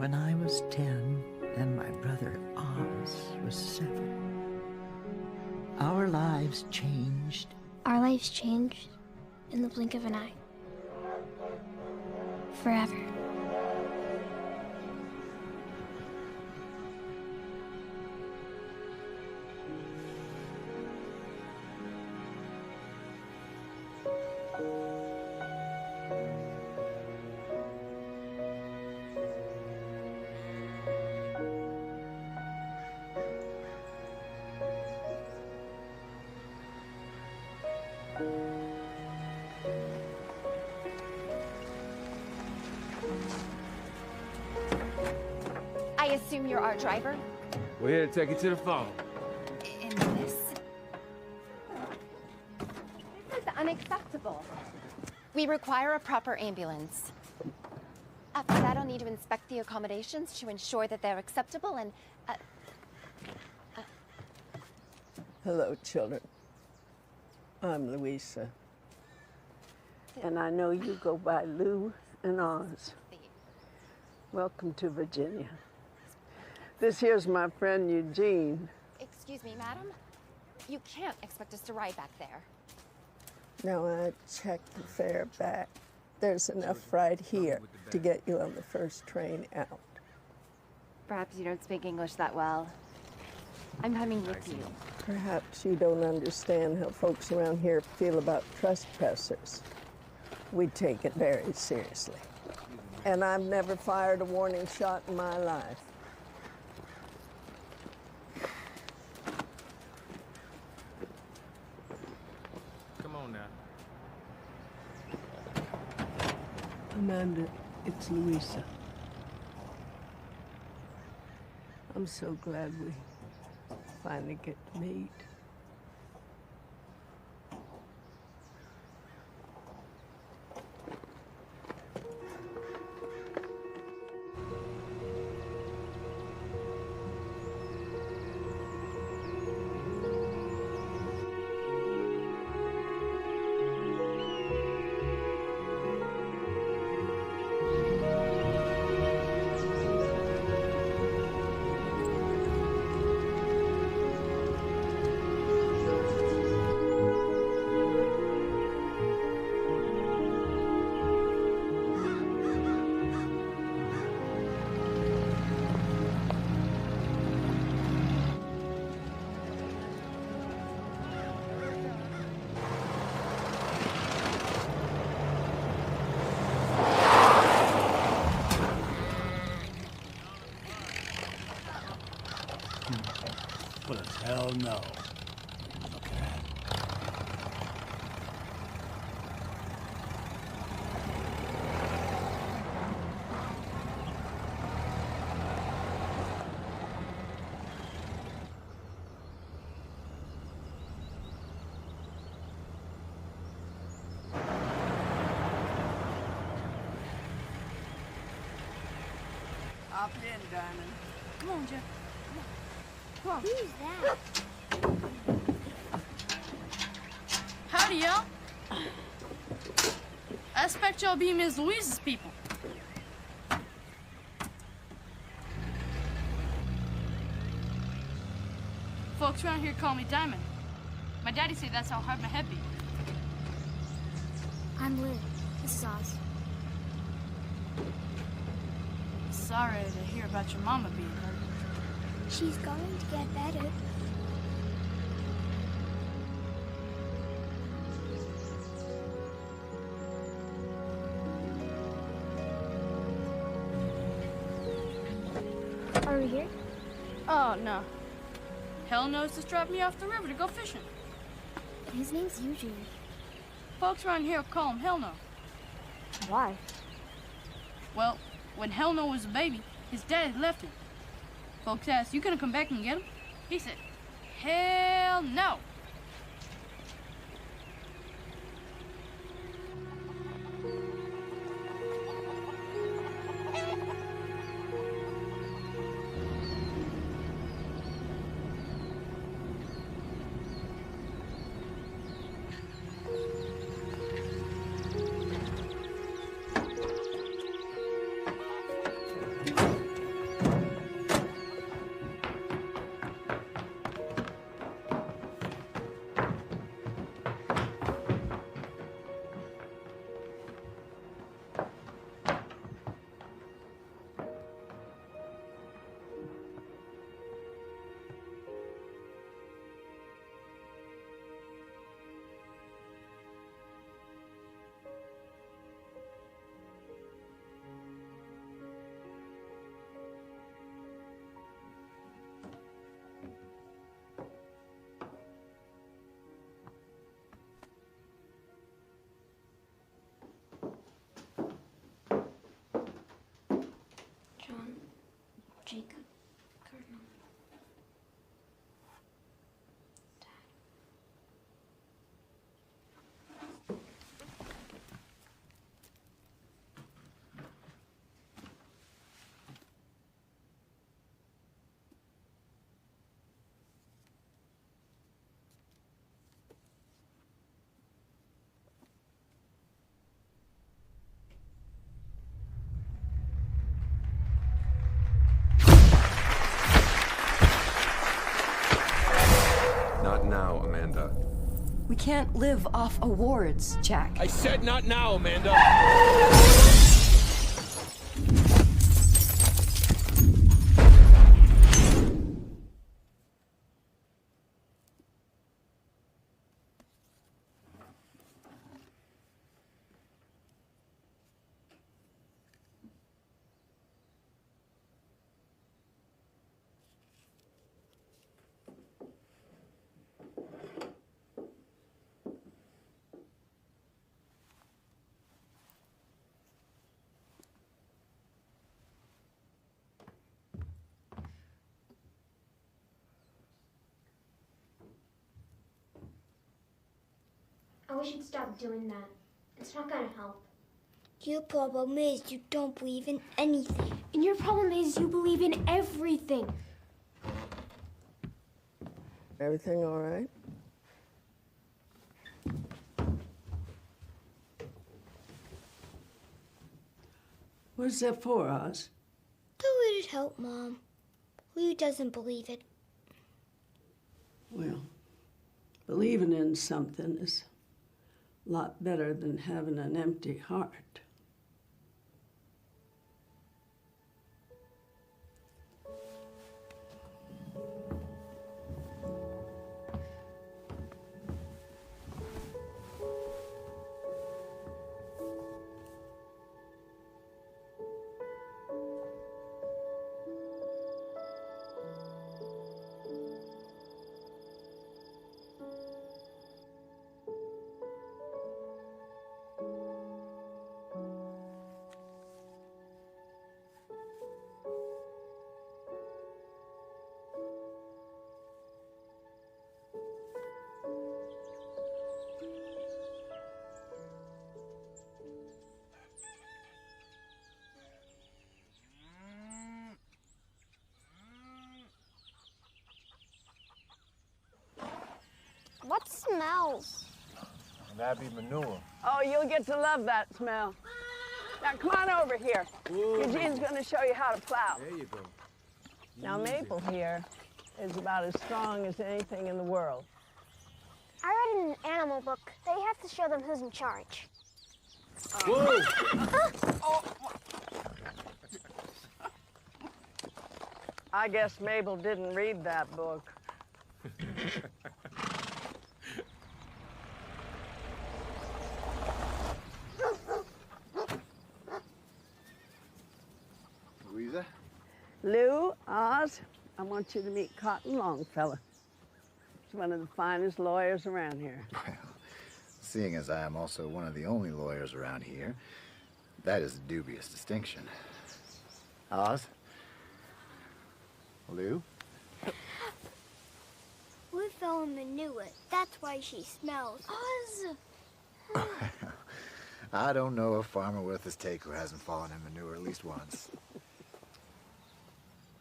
when I was 10 and my brother Oz was 7. Our lives changed. Our lives changed in the blink of an eye. Forever. I assume you're our driver? We're here to take you to the phone. In this. This is unacceptable. We require a proper ambulance. After that, I'll need to inspect the accommodations to ensure that they're acceptable and... Hello, children. I'm Louisa. And I know you go by Lou and Oz. Welcome to Virginia. This here's my friend Eugene. Excuse me, madam? You can't expect us to ride back there. Now I checked the fare back. There's enough right here to get you on the first train out. Perhaps you don't speak English that well. I'm coming with you. Perhaps you don't understand how folks around here feel about trespassers. We take it very seriously. And I've never fired a warning shot in my life. Come on now. Amanda, it's Louisa. I'm so glad we finally get to meet. Well, as hell no. Look at that. Hop in, Diamond. Come on, Jeff. Come on. Who's that? Howdy, y'all. I expect y'all be Ms. Louise's people. Folks around here call me Diamond. My daddy said that's how hard my head beat. I'm Lou. This is Oz. Sorry to hear about your mama being hurt. She's going to get better. Are we here? Oh, no. Hell knows just dropped me off the river to go fishing. His name's Eugene. Folks around here call him Hell No. Why? Well, when Hell No was a baby, his daddy left him. Folks asked, "You gonna come back and get him?" He said, "Hell no." We can't live off awards, Jack. I said not now, Amanda. I wish you'd stop doing that. It's not gonna help. Your problem is you don't believe in anything. And your problem is you believe in everything. Everything all right? What's that for, Oz? Thought it'd help, Mom. Lou doesn't believe it. Well, believing in something is a lot better than having an empty heart. What smells? That'd be manure. Oh, you'll get to love that smell. Now, come on over here. Eugene's going to show you how to plow. There you go. Now, Maple here is about as strong as anything in the world. I read in an animal book they have to show them who's in charge. Whoa! I guess Mabel didn't read that book. Louisa? Lou, Oz, I want you to meet Cotton Longfellow. He's one of the finest lawyers around here. Well, seeing as I am also one of the only lawyers around here, that is a dubious distinction. Oz? Lou? We fell in manure. That's why she smells. Oz! I don't know a farmer worth his take who hasn't fallen in manure at least once.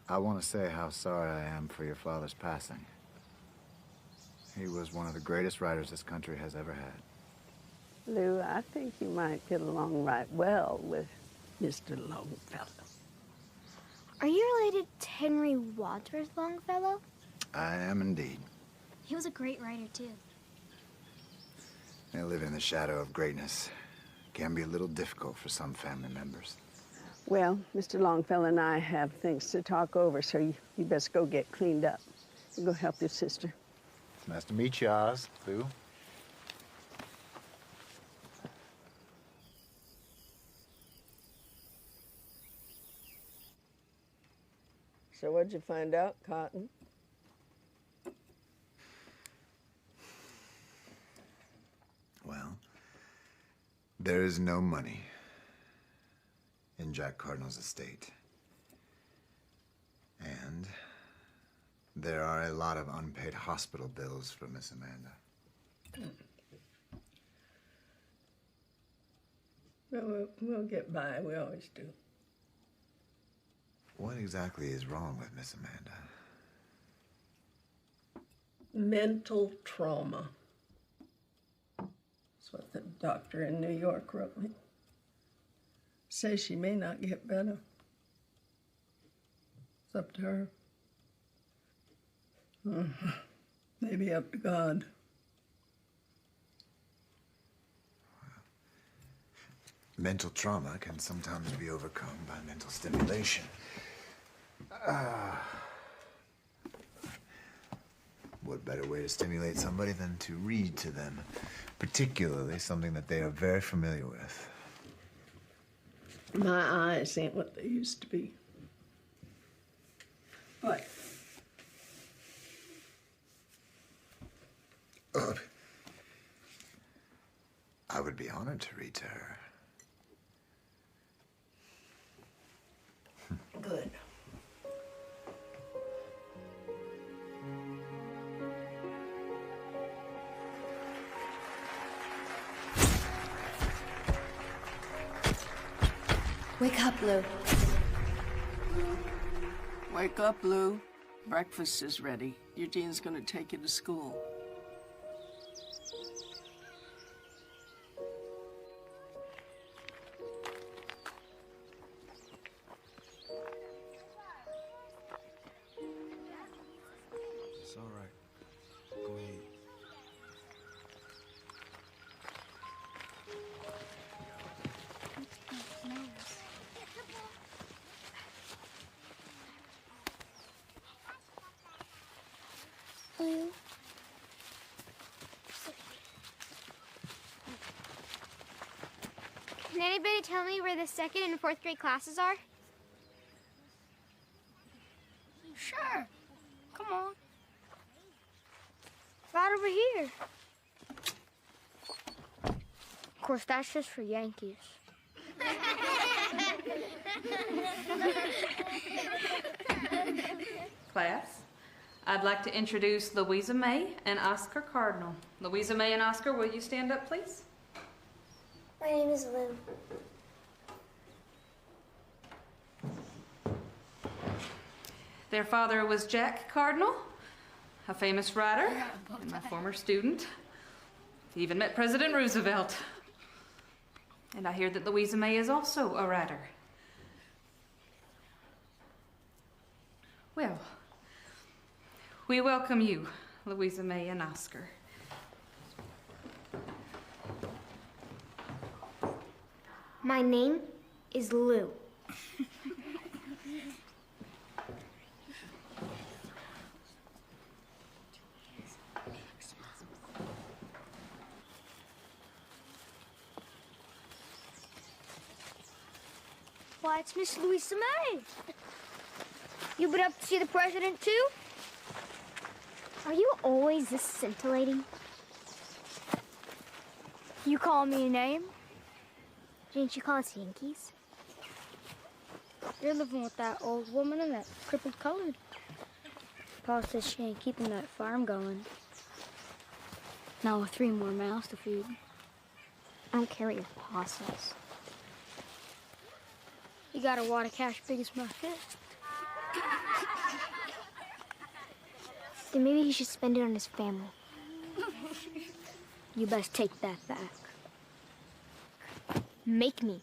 I want to say how sorry I am for your father's passing. He was one of the greatest writers this country has ever had. Lou, I think you might get along right well with Mr. Longfellow. Are you related to Henry Wadsworth Longfellow? I am indeed. He was a great writer, too. They live in the shadow of greatness. Can be a little difficult for some family members. Well, Mr. Longfellow and I have things to talk over, so you best go get cleaned up. You go help your sister. It's nice to meet you, Oz. Lou. So what'd you find out, Cotton? Well, there is no money in Jack Cardinal's estate. And there are a lot of unpaid hospital bills for Miss Amanda. Well, we'll get by. We always do. What exactly is wrong with Miss Amanda? Mental trauma. That's what the doctor in New York wrote me. Says she may not get better. It's up to her. Maybe up to God. mental trauma can sometimes be overcome by mental stimulation. What better way to stimulate somebody than to read to them, particularly something that they are very familiar with. My eyes ain't what they used to be. But I would be honored to read to her. good. Wake up, Lou. Wake up, Lou. Breakfast is ready. Eugene's gonna take you to school. It's all right. Go ahead. Lou? Can anybody tell me where the 2nd and 4th grade classes are? Sure. Come on. Right over here. Of course, that's just for Yankees. Class, I'd like to introduce Louisa May and Oscar Cardinal. Louisa May and Oscar, will you stand up, please? My name is Lou. Their father was Jack Cardinal, a famous writer and my former student. He even met President Roosevelt. And I hear that Louisa May is also a writer. Well, we welcome you, Louisa May and Oscar. My name is Lou. Why, it's Miss Louisa May. You been up to see the president, too? Are you always this scintillating? You call me a name? Didn't you call us Yankees? You're living with that old woman and that crippled colored. Pa says she ain't keeping that farm going. Now with 3 more mouths to feed. I don't care what your pa says. You got a wad of cash big as my fist. Then maybe he should spend it on his family. You best take that back. Make me.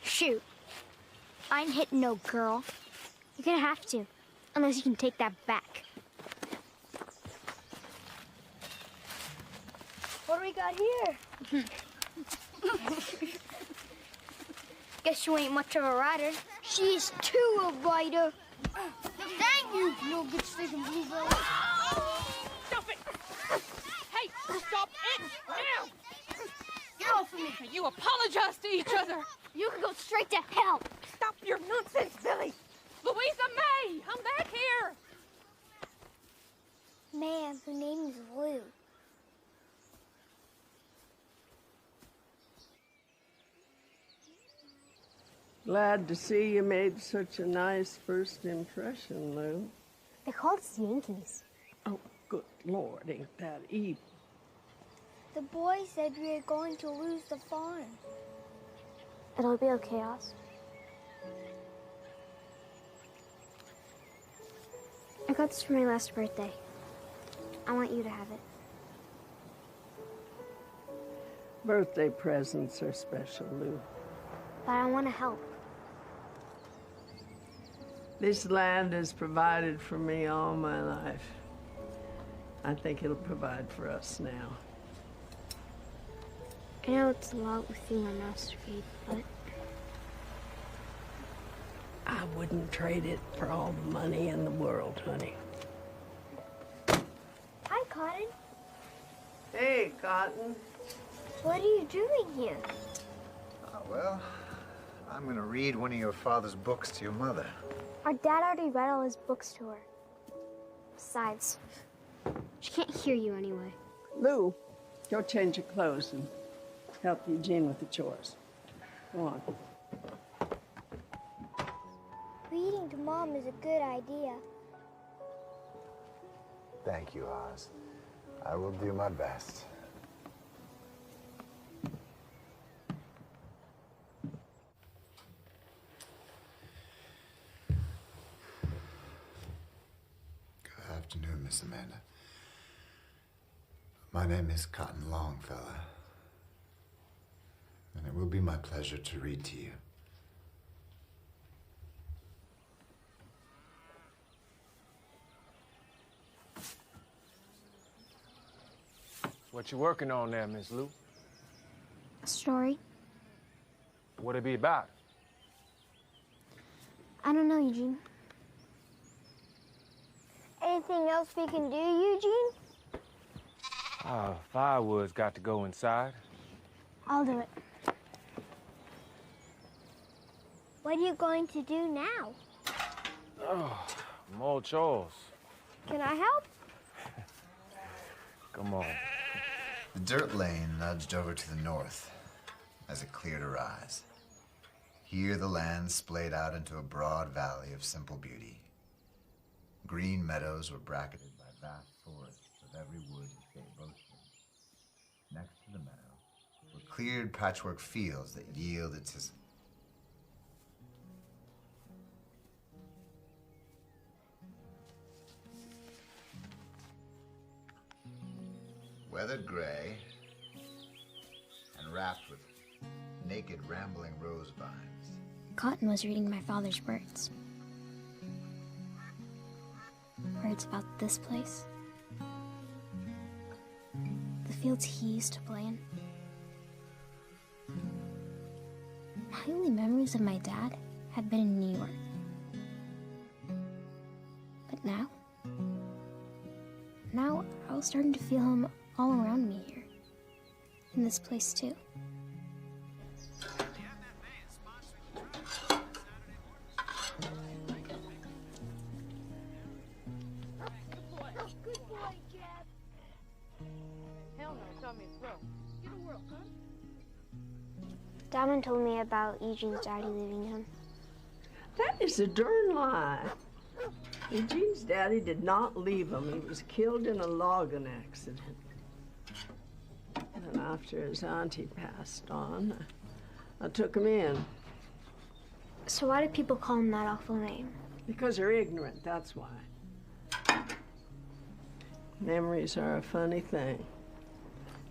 Shoot. I ain't hitting no girl. You're gonna have to, unless you can take that back. What do we got here? Guess you ain't much of a rider. She's too a rider. Dang you, no good stinking bluebell. Stop it! Hey, stop it now! Get off of me. You apologize to each other. You can go straight to hell. Stop your nonsense, Billy. Louisa May, I'm back here. Man, her name is Lou. Glad to see you made such a nice first impression, Lou. They called us Yankees. Oh, good Lord, ain't that evil. The boy said we were going to lose the farm. It'll be okay, Oz. I got this for my last birthday. I want you to have it. Birthday presents are special, Lou. But I want to help. This land has provided for me all my life. I think it'll provide for us now. I know it's a lot with you and Master Feed, but I wouldn't trade it for all the money in the world, honey. Hi, Cotton. Hey, Cotton. What are you doing here? Well, I'm gonna read one of your father's books to your mother. Our dad already read all his books to her. Besides, she can't hear you anyway. Lou, go change your clothes and help Eugene with the chores. Go on. Reading to Mom is a good idea. Thank you, Oz. I will do my best. Good afternoon, Miss Amanda. My name is Cotton Longfellow, and it will be my pleasure to read to you. What you working on there, Miss Lou? A story? What it be about? I don't know, Eugene. Anything else we can do, Eugene? Firewood's got to go inside. I'll do it. What are you going to do now? Oh, more chores. Can I help? Come on. The dirt lane nudged over to the north as it cleared a rise. Here the land splayed out into a broad valley of simple beauty. Green meadows were bracketed by vast forests of every wood and shade boasted. Next to the meadow were cleared patchwork fields that yielded to weathered gray and wrapped with naked rambling rose vines. Cotton was reading my father's words. Words about this place. The fields he used to play in. My only memories of my dad had been in New York. But now I was starting to feel him all around me here. In this place too. Diamond told me about Eugene's daddy leaving him. That is a darn lie. Eugene's daddy did not leave him. He was killed in a logging accident. And after his auntie passed on, I took him in. So why do people call him that awful name? Because they're ignorant, that's why. Memories are a funny thing.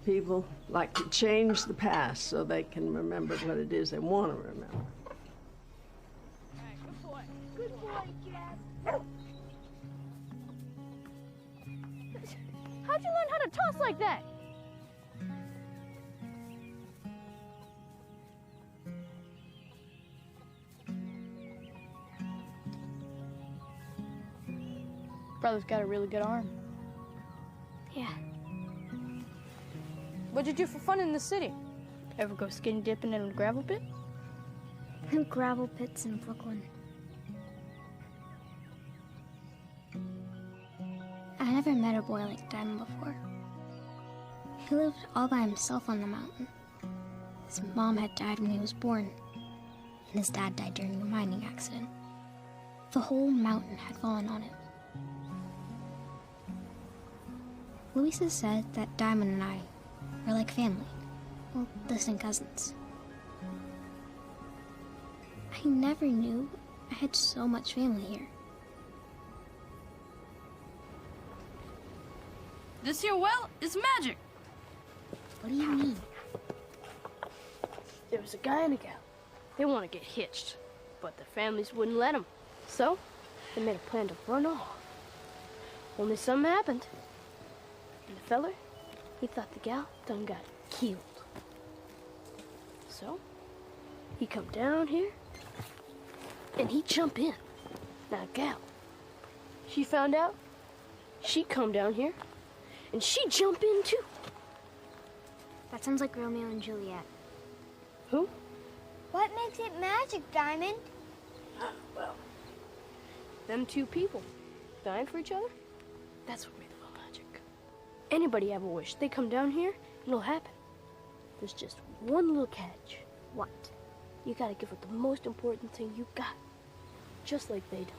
People like to change the past so they can remember what it is they want to remember. Hey, good boy. Good boy, Jeff. How'd you learn how to toss like that? Brother's got a really good arm. Yeah. What'd you do for fun in the city? Ever go skinny dipping in a gravel pit? Gravel pits in Brooklyn. I never met a boy like Diamond before. He lived all by himself on the mountain. His mom had died when he was born, and his dad died during a mining accident. The whole mountain had fallen on him. Louisa said that Diamond and I were like family, well, distant cousins. I never knew I had so much family here. This here well is magic. What do you mean? There was a guy and a gal. They want to get hitched, but their families wouldn't let them. So, they made a plan to run off. Only something happened. And the feller, he thought the gal done got killed. So, he come down here, and he jump in. Now, gal, she found out, she come down here, and she jump in too. That sounds like Romeo and Juliet. Who? What makes it magic, Diamond? Well, them two people dying for each other, that's what made the love magic. Anybody have a wish, they come down here, and it'll happen. There's just one little catch. What? You gotta give her the most important thing you got, just like they do.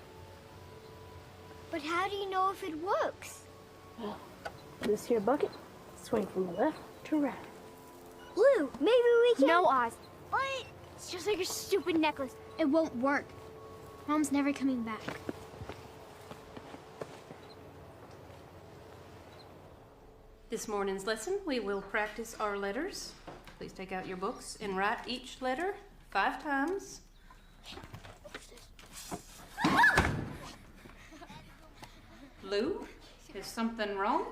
But how do you know if it works? Well, this here bucket, swing from left to right. Blue, maybe we can... No, Oz. But... It's just like your stupid necklace. It won't work. Mom's never coming back. This morning's lesson, we will practice our letters. Please take out your books and write each letter 5 times. Lou, is something wrong?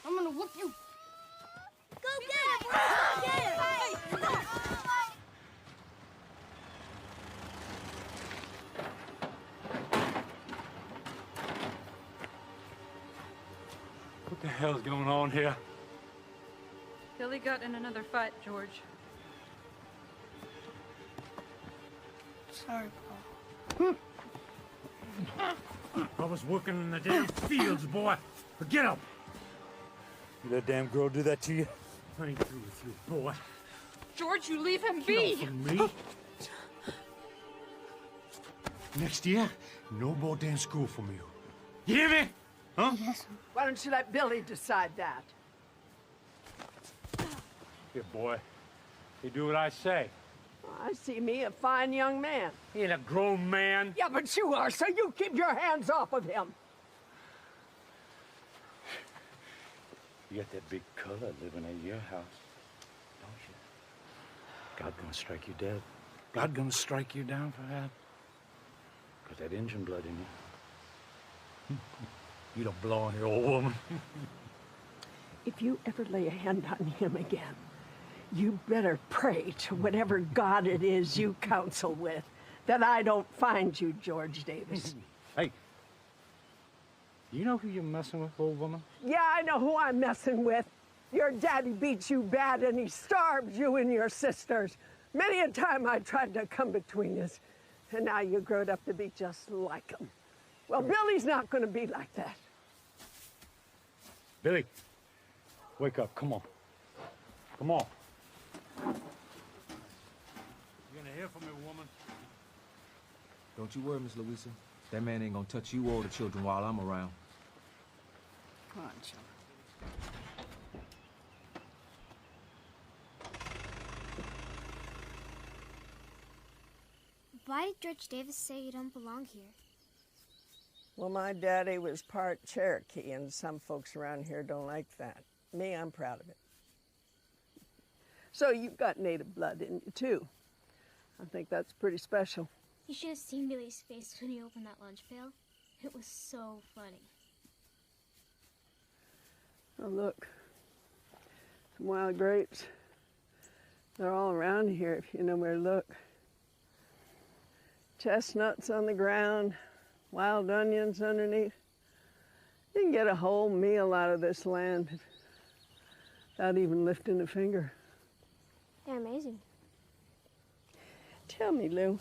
I'm gonna whoop you. Go get him! Go get him! What the hell's going on here? Billy got in another fight, George. Sorry, Paul. I was working in the damn fields, boy. Forget him. You let that damn girl do that to you? I ain't through with you, boy. George, you leave him Get be. off of me. Next year, no more damn school from you. You hear me? Huh? Yes. Why don't you let Billy decide that? Here, boy. You do what I say. I see me a fine young man. He ain't a grown man. Yeah, but you are, so you keep your hands off of him. You got that big color living in your house, don't you? God gonna strike you dead. God gonna strike you down for that. Got that Injun blood in you. You don't belong here, old woman. If you ever lay a hand on him again, you better pray to whatever God it is you counsel with that I don't find you, George Davis. Hey, you know who you're messing with, old woman? Yeah, I know who I'm messing with. Your daddy beats you bad and he starves you and your sisters. Many a time I tried to come between us, and now you growed up to be just like him. Well, Billy's not going to be like that. Billy, wake up, come on. Come on. You're gonna hear from me, woman. Don't you worry, Miss Louisa. That man ain't gonna touch you or the children while I'm around. Come on, children. Why did George Davis say you don't belong here? Well, my daddy was part Cherokee, and some folks around here don't like that. Me, I'm proud of it. So you've got native blood in you, too. I think that's pretty special. You should have seen Billy's face when he opened that lunch pail. It was so funny. Oh, look. Some wild grapes. They're all around here if you know where to look. Chestnuts on the ground, wild onions underneath. You can get a whole meal out of this land without even lifting a finger. They're amazing. Tell me, Lou,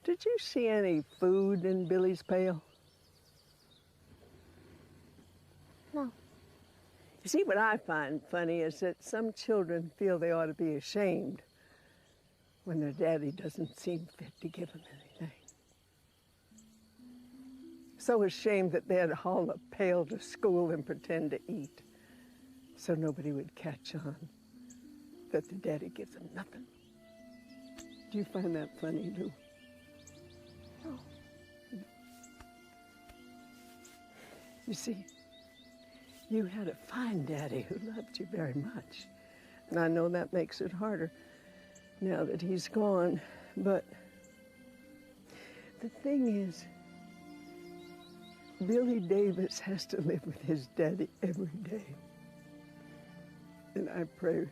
did you see any food in Billy's pail? No. You see, what I find funny is that some children feel they ought to be ashamed when their daddy doesn't seem fit to give them anything. So ashamed that they'd haul a pail to school and pretend to eat so nobody would catch on that the daddy gives them nothing. you find that funny, Lou? No. You see, you had a fine daddy who loved you very much. And I know that makes it harder now that he's gone. But the thing is, Billy Davis has to live with his daddy every day. And I pray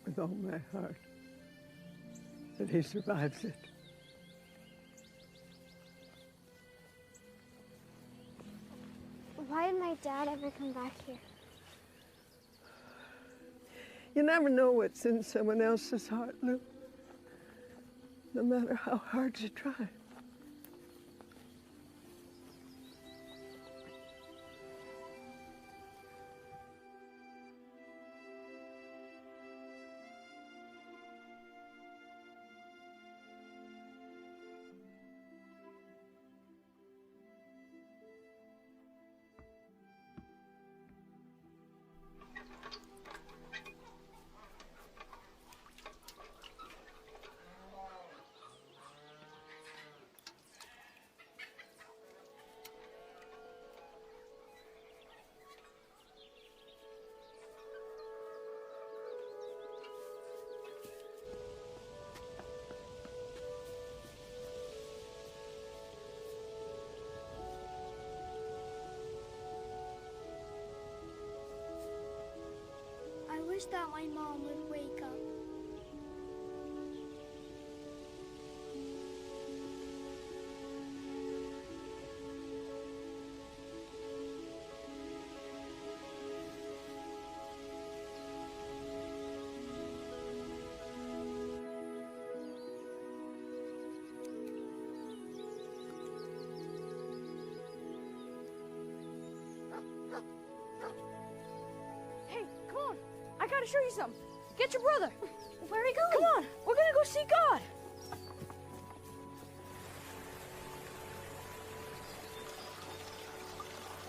with all my heart that he survives it. Why did my dad ever come back here? You never know what's in someone else's heart, Lou. No matter how hard you try. I wish that my mom would wake up. Hey, come on. I gotta show you something. Get your brother. Where are we going? Come on. We're gonna go see God.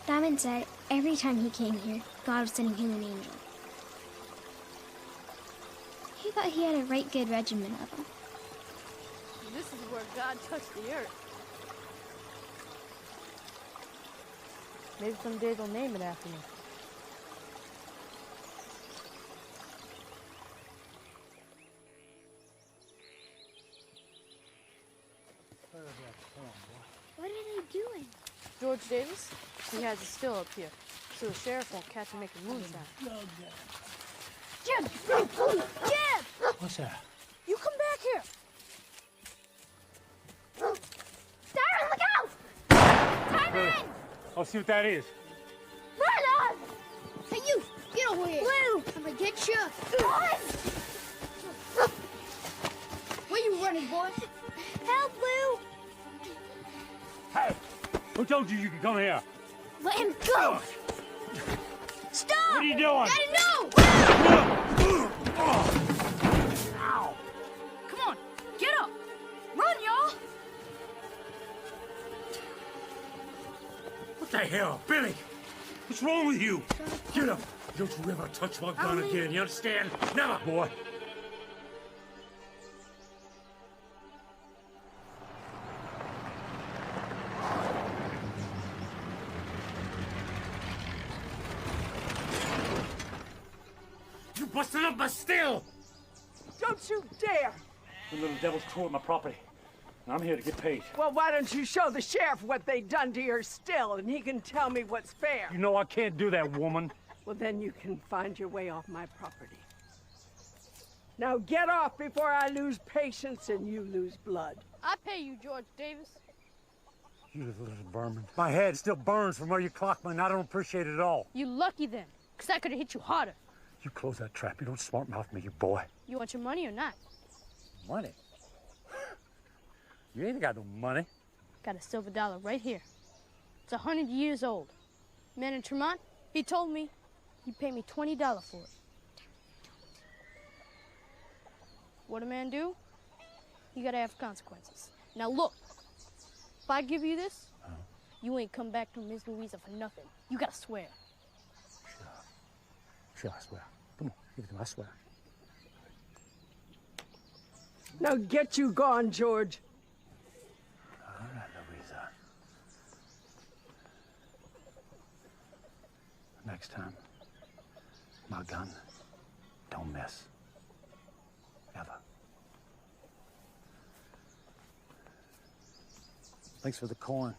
Diamond said every time he came here, God was sending him an angel. He thought he had a right good regiment of them. This is where God touched the earth. Maybe someday they'll name it after me. What are they doing? George Davis, he has a still up here, so the sheriff won't catch him making moonshine. Jim! Jim! What's that? You come back here! Darren, look out! Diamond! I'll see what that is. Run on! Hey, you! Get over here! Blue! I'm gonna get you! What? Where you running, boy? Help, Blue! Hey! Who told you you could come here? Let him go! Stop! What are you doing? Daddy, no! Ow! Come on, get up. Run, y'all. What the hell? Billy! What's wrong with you? Get up! Don't you ever touch my gun again, you understand? Never, boy! You busted up my still! Don't you dare! The little devil's tore my property. And I'm here to get paid. Well, why don't you show the sheriff what they done to your still, and he can tell me what's fair? You know I can't do that, woman. Well, then you can find your way off my property. Now get off before I lose patience and you lose blood. I pay you, George Davis. You little vermin. My head still burns from where you clocked me, and I don't appreciate it at all. You lucky then, because I could have hit you harder. You close that trap. You don't smart mouth me, you boy. You want your money or not? Money? You ain't got no money. Got a silver dollar right here. It's 100 years old. Man in Tremont, he told me he'd pay me $20 for it. What a man do? You gotta have consequences. Now look, if I give you this, you ain't come back to Miss Louisa for nothing. You gotta swear. Sure, I swear. Come on, give it to me, I swear. Now get you gone, George. All right, Louisa. Next time, my gun, don't miss. Ever. Thanks for the coin.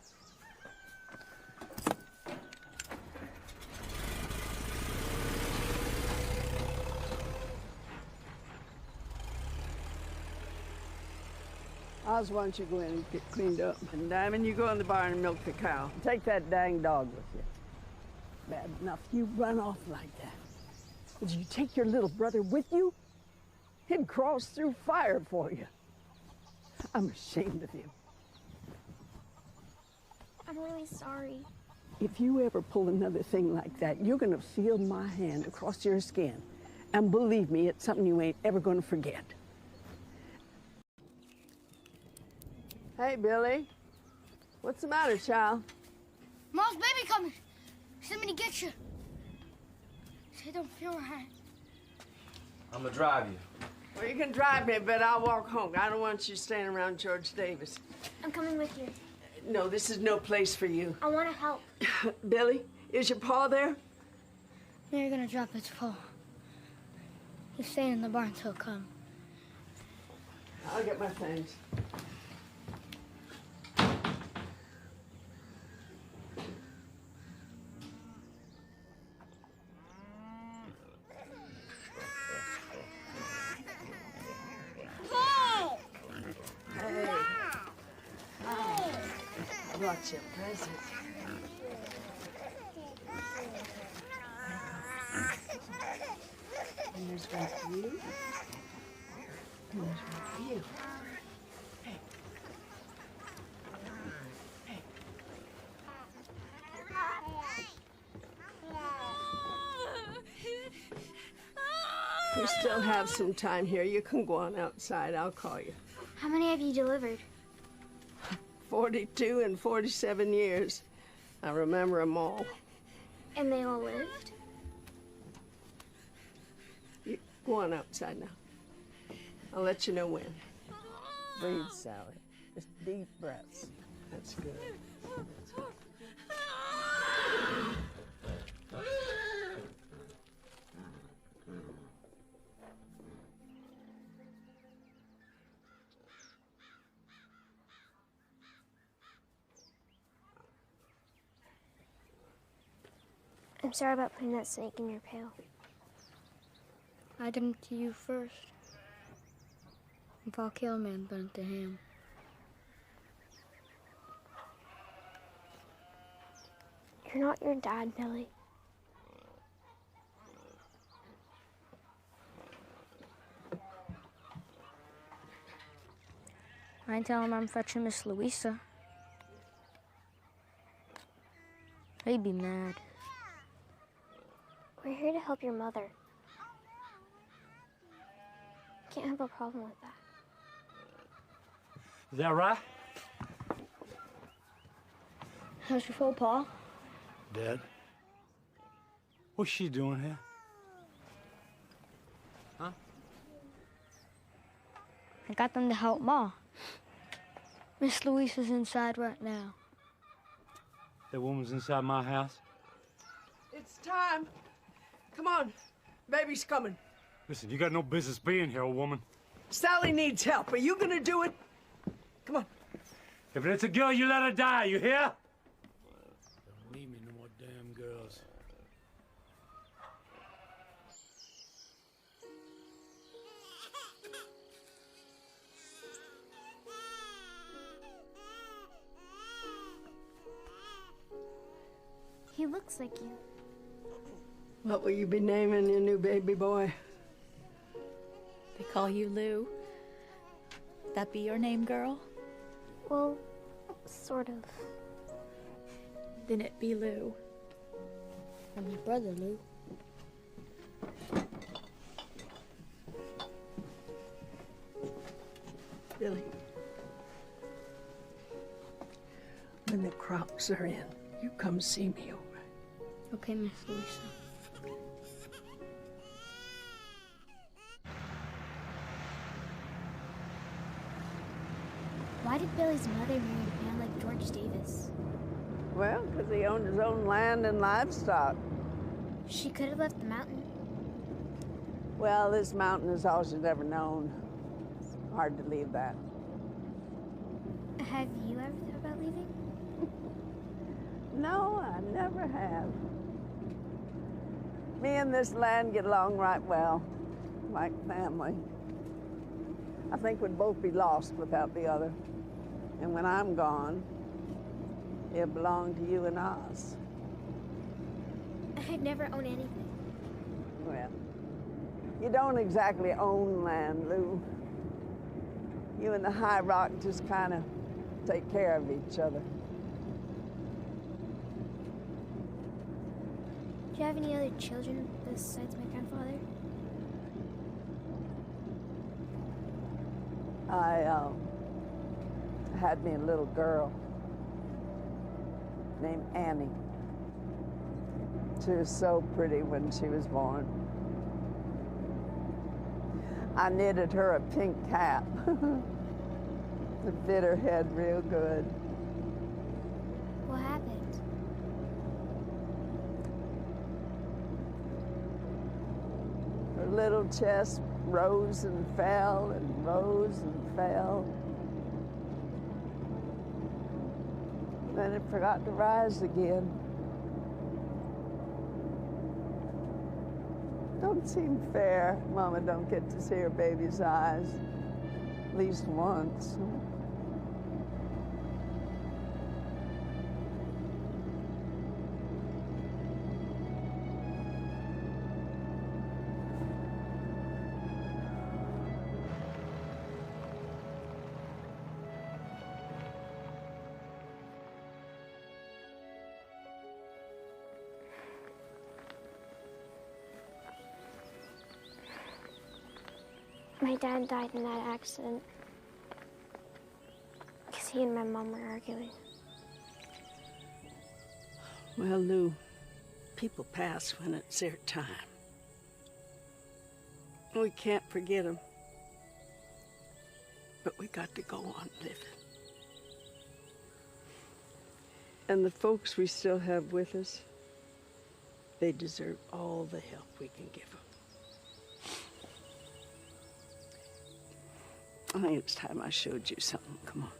Oz, why don't you go in and get cleaned up? And Diamond, you go in the barn and milk the cow. Take that dang dog with you. Bad enough you run off like that. Would you take your little brother with you? He'd cross through fire for you. I'm ashamed of you. I'm really sorry. If you ever pull another thing like that, you're gonna feel my hand across your skin. And believe me, it's something you ain't ever gonna forget. Hey, Billy. What's the matter, child? Mom's baby coming. Send me to get you. Say don't feel right. I'm gonna drive you. Well, you can drive me, but I'll walk home. I don't want you staying around George Davis. I'm coming with you. No, this is no place for you. I want to help. Billy, is your pa there? Now you're gonna drop his paw. He's staying in the barn till it comes. I'll get my things. I brought you a present. And there's one for you. And there's one for you. Hey. Hey. We still have some time here. You can go on outside. I'll call you. How many have you delivered? 42 and 47 years. I remember them all. And they all lived? You go on outside now. I'll let you know when. Breathe, Sally. Just deep breaths. That's good. I'm sorry about putting that snake in your pail. I did it to you first. If I'll kill a man, done it to him. You're not your dad, Billy. I tell him I'm fetching Miss Louisa. He'd be mad. We're here to help your mother. Can't have a problem with that. Is that right? How's your faux paw? Dead. What's she doing here? Huh? I got them to help Ma. Miss Louisa's inside right now. That woman's inside my house? It's time. Come on. Baby's coming. Listen, you got no business being here, old woman. Sally needs help. Are you gonna do it? Come on. If it's a girl, you let her die, you hear? Don't need me no more damn girls. He looks like you. What will you be naming your new baby boy? They call you Lou. That be your name, girl? Well, sort of. Then it be Lou. I'm your brother, Lou. Billy. When the crops are in, you come see me, all right? Okay, Miss Louisa. Billy's mother married a man like George Davis? Well, because he owned his own land and livestock. She could have left the mountain. Well, this mountain is all she's ever known. It's hard to leave that. Have you ever thought about leaving? No, I never have. Me and this land get along right well, like family. I think we'd both be lost without the other. And when I'm gone, it'll belong to you and Oz. I'd never own anything. Well, you don't exactly own land, Lou. You and the High Rock just kind of take care of each other. Do you have any other children besides my grandfather? I had me a little girl named Annie. She was so pretty when she was born. I knitted her a pink cap. It fit her head real good. What happened? Her little chest rose and fell and rose and fell. Then it forgot to rise again. Don't seem fair. Mama don't get to see her baby's eyes, at least once. My dad died in that accident because he and my mom were arguing. Well, Lou, people pass when it's their time. We can't forget them, but we got to go on living. And the folks we still have with us, they deserve all the help we can give them. I think it's time I showed you something. Come on.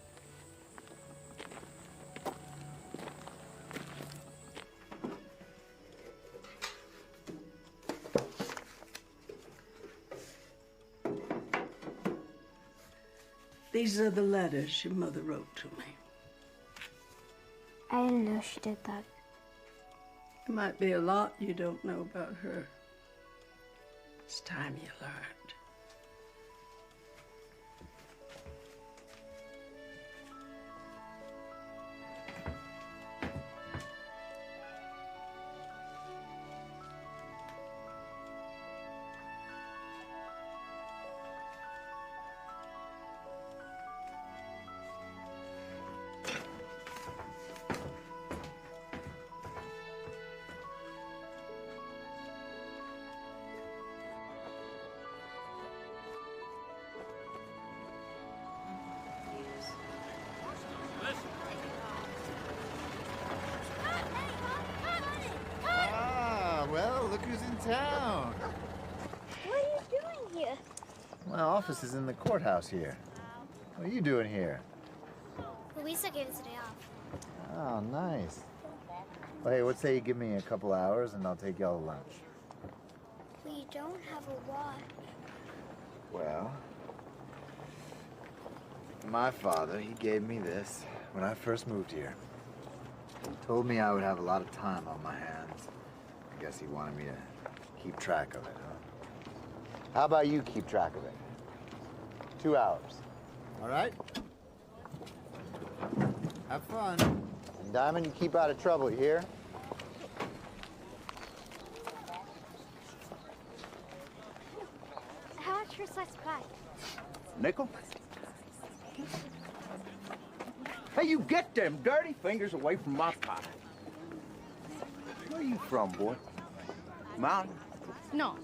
These are the letters your mother wrote to me. I didn't know she did that. There might be a lot you don't know about her. It's time you learned. Well, look who's in town. What are you doing here? My office is in the courthouse here. What are you doing here? Louisa gave us a day off. Oh, nice. Well, hey, what say you give me a couple hours and I'll take y'all to lunch? We don't have a watch. Well, my father, he gave me this when I first moved here. Told me I would have a lot of time on my hands. I guess he wanted me to keep track of it, huh? How about you keep track of it? 2 hours. All right? Have fun. And Diamond, you keep out of trouble, you hear? How much for a slice of pie? Nickel? Hey, you get them dirty fingers away from my pie. Where you from, boy? Mountain? No,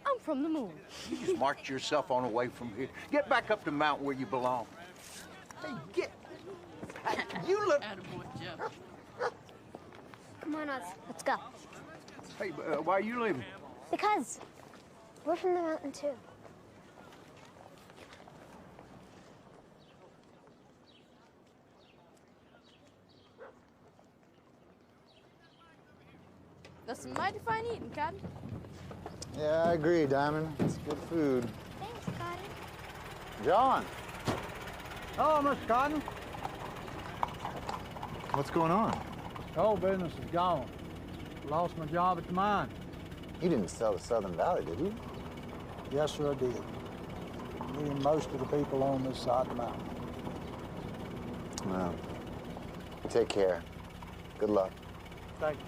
I'm from the moon. You just marched yourself on away from here. Get back up the mountain where you belong. Hey, get You look... Attaboy, Jeff. Come on, Oz. Let's go. Hey, why are you leaving? Because we're from the mountain, too. That's some mighty fine eating, Cotton. Yeah, I agree, Diamond. It's good food. Thanks, Cotton. John! Hello, Mr. Cotton. What's going on? The whole business is gone. Lost my job at the mine. You didn't sell to Southern Valley, did you? Yes, sir, I did. Me and most of the people on this side of the mountain. Well, take care. Good luck. Thank you.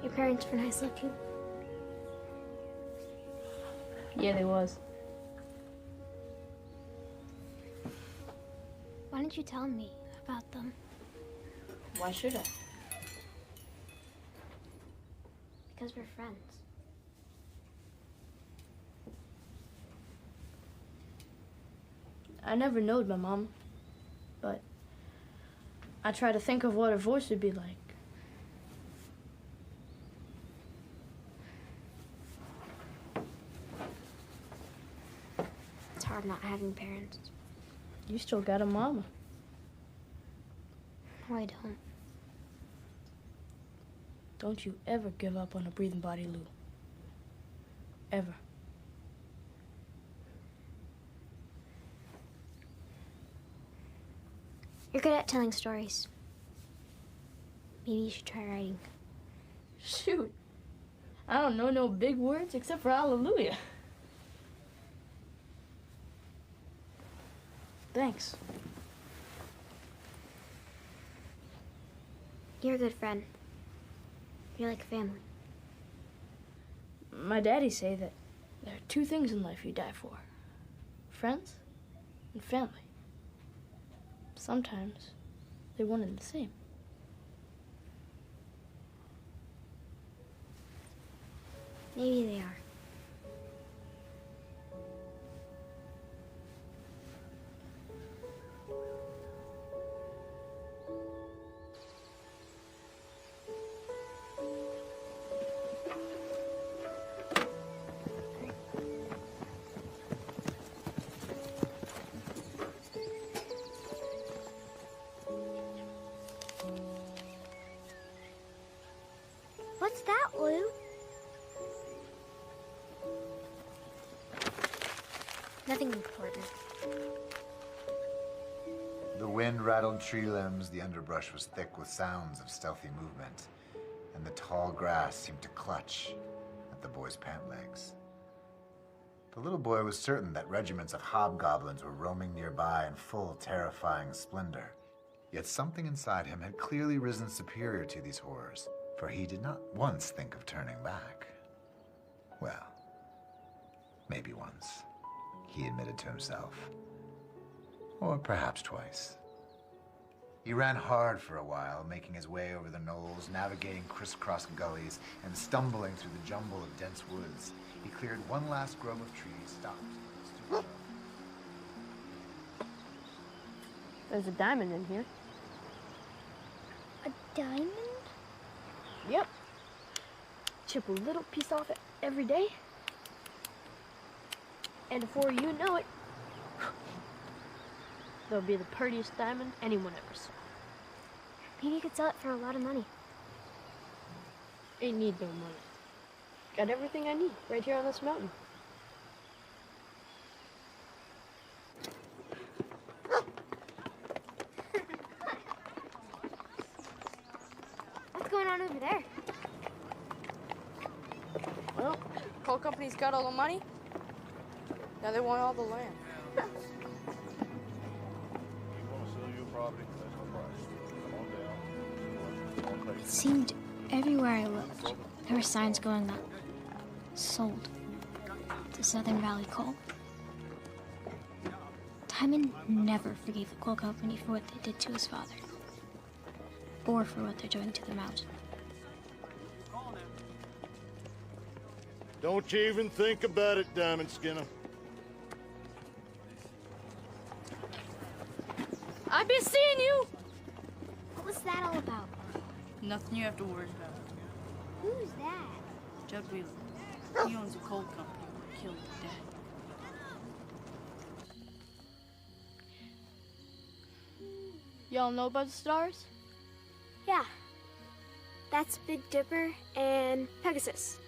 Your parents were nice looking. Yeah, they was. Why didn't you tell me about them? Why should I? Because we're friends. I never knowed my mom, but I try to think of what her voice would be like. It's hard not having parents. You still got a mama. No, I don't. Don't you ever give up on a breathing body, Lou. Ever. You're good at telling stories. Maybe you should try writing. Shoot. I don't know no big words except for hallelujah. Thanks. You're a good friend. You're like family. My daddy say that there are two things in life you die for. Friends and family. Sometimes they're one and the same. Maybe they are. What's that, Lou? Nothing important. The wind rattled tree limbs, the underbrush was thick with sounds of stealthy movement, and the tall grass seemed to clutch at the boy's pant legs. The little boy was certain that regiments of hobgoblins were roaming nearby in full, terrifying splendor. Yet something inside him had clearly risen superior to these horrors, for he did not once think of turning back. Well, maybe once, he admitted to himself. Or perhaps twice. He ran hard for a while, making his way over the knolls, navigating crisscross gullies, and stumbling through the jumble of dense woods. He cleared one last grove of trees, stopped, stood low. There's a diamond in here. A diamond? Yep. Chip a little piece off it every day. And before you know it, there'll be the prettiest diamond anyone ever saw. Maybe you could sell it for a lot of money. Ain't need no money. Got everything I need right here on this mountain. What's going on over there? Well, coal company's got all the money. Now they want all the land. It seemed everywhere I looked, there were signs going up. Sold. To Southern Valley Coal. Timon never forgave the coal company for what they did to his father. Or for what they're doing to the mountain. Don't you even think about it, Diamond Skinner. I've been seeing you! What was that all about? Nothing you have to worry about. Who's that? Judd Wheeler. He owns a coal company where killed his dad. Y'all know about the stars? Yeah. That's Big Dipper and Pegasus.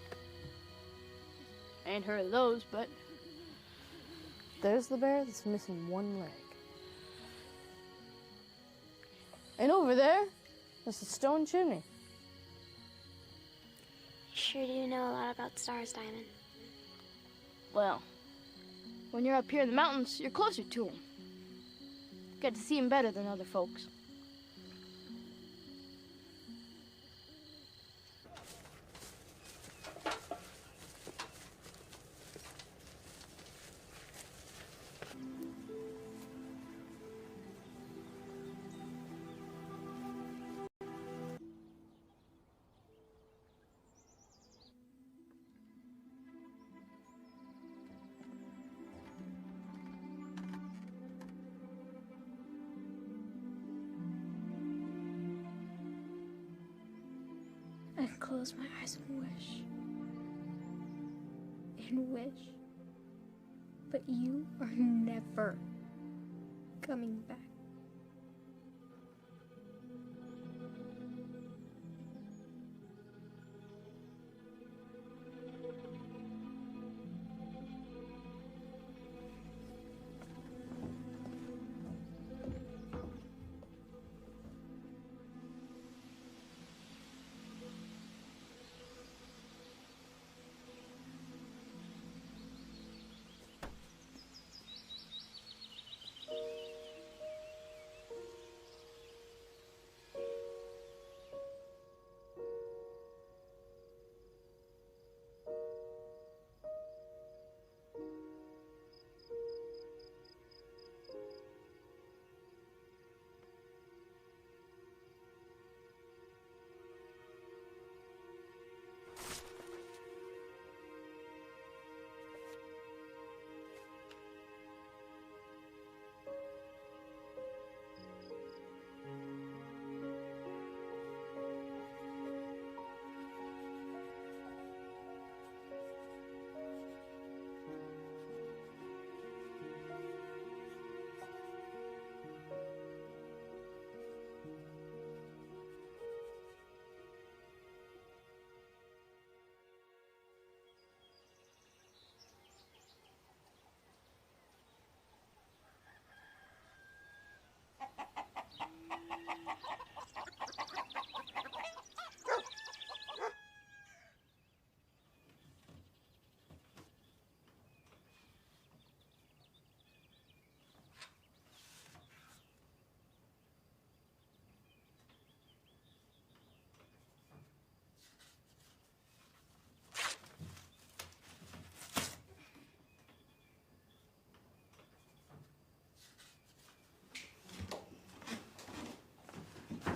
Ain't heard of those, but there's the bear that's missing one leg. And over there, there's a stone chimney. Sure do know a lot about stars, Diamond. Well, when you're up here in the mountains, you're closer to them. Get to see them better than other folks. I close my eyes and wish. And wish. But you are never coming back.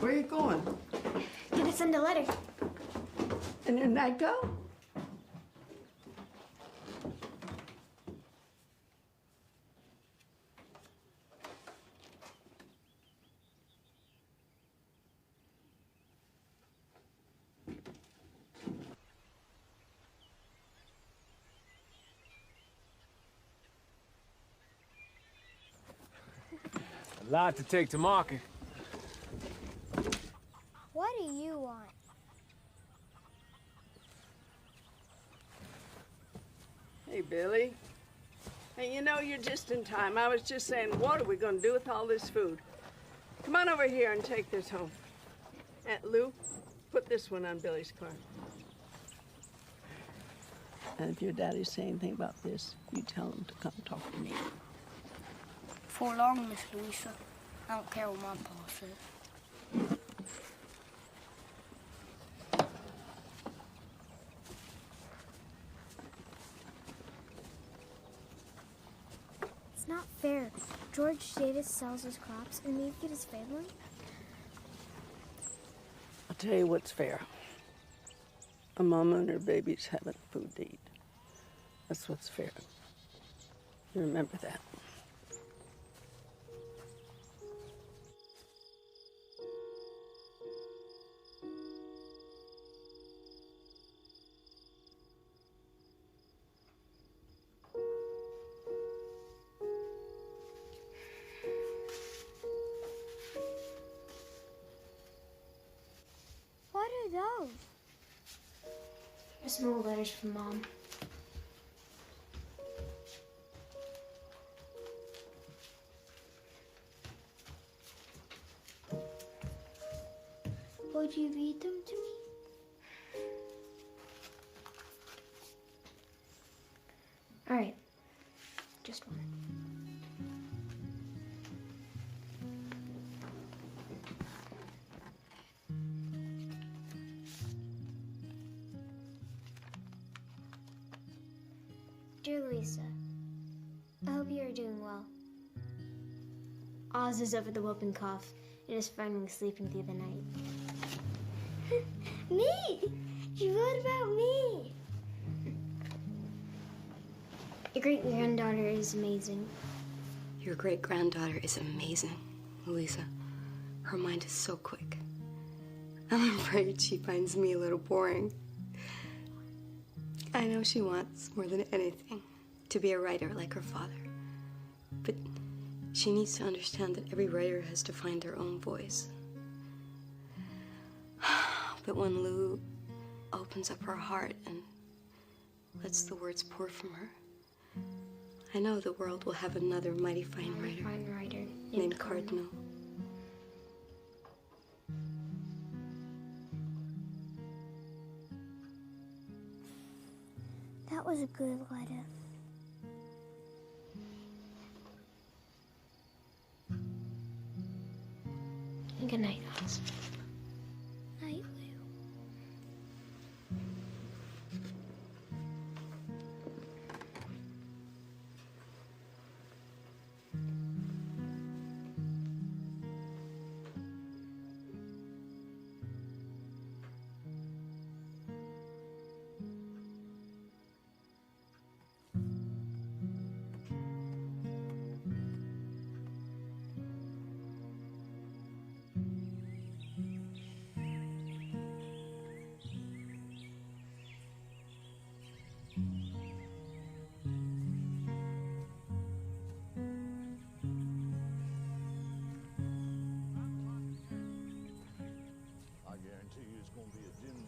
Where are you going? Gonna send a letter. And then I go? A lot to take to market. What do you want? Hey, Billy. Hey, you know, you're just in time. I was just saying, what are we going to do with all this food? Come on over here and take this home. Aunt Lou, put this one on Billy's card. And if your daddy say anything about this, you tell him to come talk to me. Before long, Miss Louisa. I don't care what my pa says. It's not fair. George Davis sells his crops and we feed his family. I'll tell you what's fair. A mama and her babies having food to eat. That's what's fair. You remember that. What are those? Just more letters from Mom. Would you read them to me? All right, just one. Dear Louisa, I hope you are doing well. Oz is over the whooping cough and is finally sleeping through the night. Me! You wrote about me! Your great-granddaughter is amazing. Your great-granddaughter is amazing, Louisa. Her mind is so quick. I'm afraid she finds me a little boring. I know she wants, more than anything, to be a writer like her father. But she needs to understand that every writer has to find their own voice. But when Lou opens up her heart and lets the words pour from her, I know the world will have another mighty fine writer named Cardinal. That was a good letter. Good night, Oz. Night, Lou.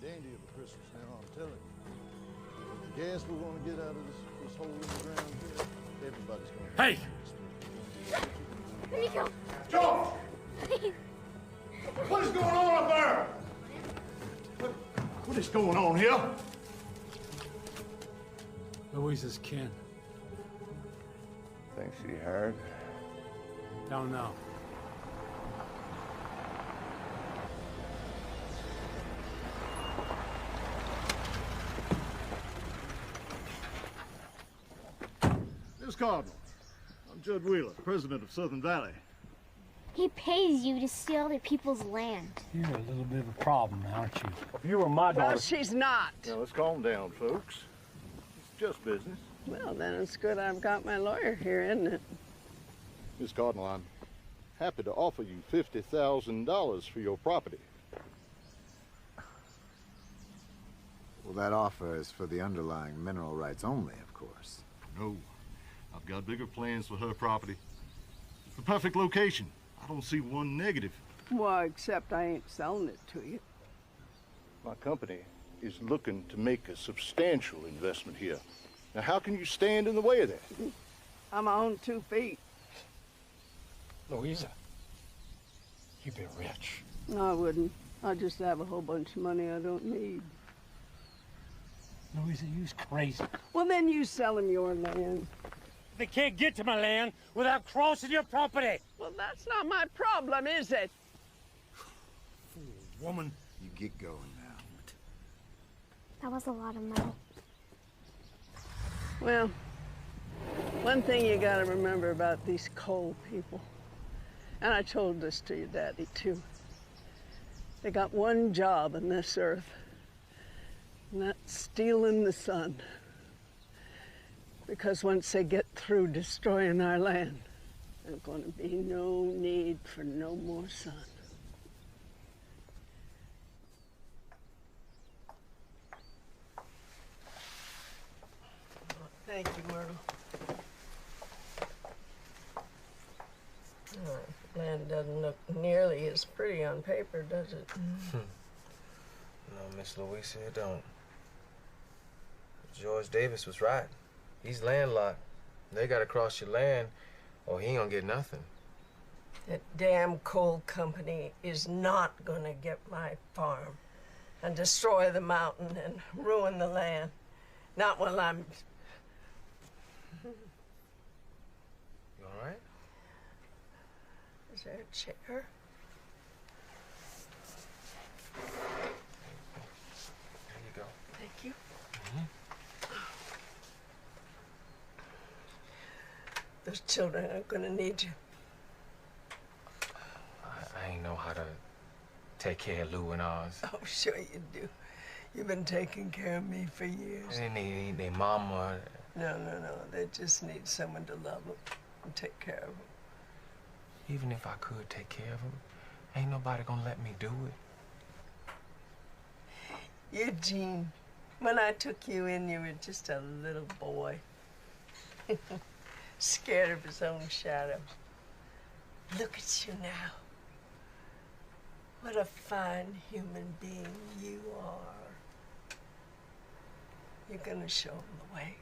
Dandy of a Christmas now, I'm telling you. With the gas we're going to get out of this hole in the ground here, everybody's going to... Hey! Let me go. George! Please. What is going on up there? What is going on here? Louisa's kin. Think she heard? Don't know. Miss Cardinal, I'm Judd Wheeler, president of Southern Valley. He pays you to steal other people's land. You're a little bit of a problem, aren't you? If you were my daughter... Well, she's not. Now, let's calm down, folks. It's just business. Well, then it's good I've got my lawyer here, isn't it? Miss Cardinal, I'm happy to offer you $50,000 for your property. Well, that offer is for the underlying mineral rights only, of course. No, I've got bigger plans for her property. It's the perfect location. I don't see one negative. Well, except I ain't selling it to you. My company is looking to make a substantial investment here. Now, how can you stand in the way of that? I'm on 2 feet. Louisa, you'd be rich. No, I wouldn't. I just have a whole bunch of money I don't need. Louisa, you's crazy. Well, then you sell him your land. They can't get to my land without crossing your property. Well, that's not my problem, is it? Fool woman. You get going now. That was a lot of money. Well, one thing you gotta remember about these coal people, and I told this to your daddy too, they got one job on this earth, and that's stealing the sun. Because once they get through destroying our land, there's gonna be no need for no more sun. Thank you, Myrtle. Oh, land doesn't look nearly as pretty on paper, does it? No, Miss Louisa, it don't. George Davis was right. He's landlocked. They gotta cross your land, or he ain't gonna get nothing. That damn coal company is not gonna get my farm and destroy the mountain and ruin the land. Not while I'm... You all right? Is there a chair? There you go. Thank you. Those children are gonna need you. I ain't know how to take care of Lou and Oz. Oh, sure you do. You've been taking care of me for years. And they mama. No. They just need someone to love them and take care of them. Even if I could take care of them, ain't nobody gonna let me do it. Eugene, when I took you in, you were just a little boy. Scared of his own shadow. Look at you now. What a fine human being you are. You're gonna show him the way.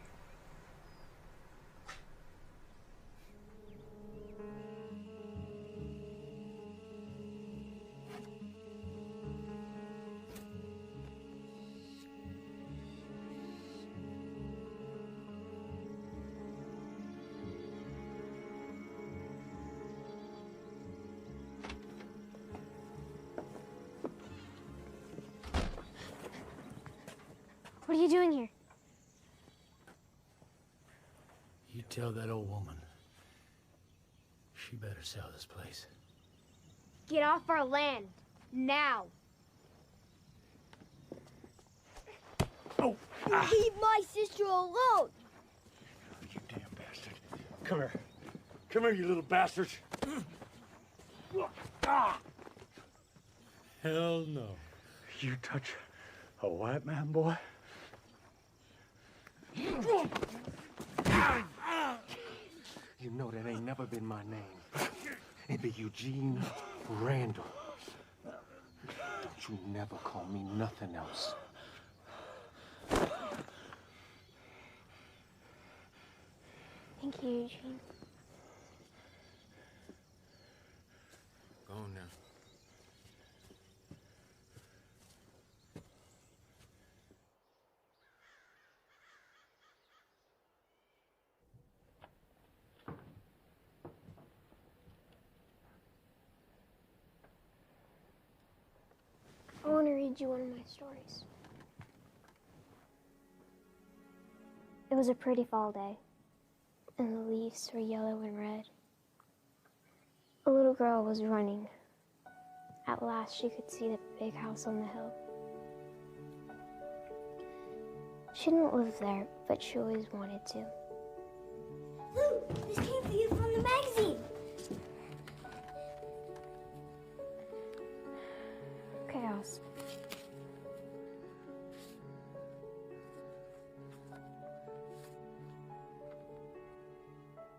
What are you doing here? You tell that old woman. She better sell this place. Get off our land. Now. Oh! Leave my sister alone! You damn bastard. Come here. Come here, you little bastard. Ah! Hell no. You touch a white man, boy? You know that ain't never been my name. It be Eugene Randall. Don't you never call me nothing else. Thank you, Eugene. Go on now. I want to read you one of my stories. It was a pretty fall day, and the leaves were yellow and red. A little girl was running. At last, she could see the big house on the hill. She didn't live there, but she always wanted to. Lou, this came for you from the magazine. Chaos.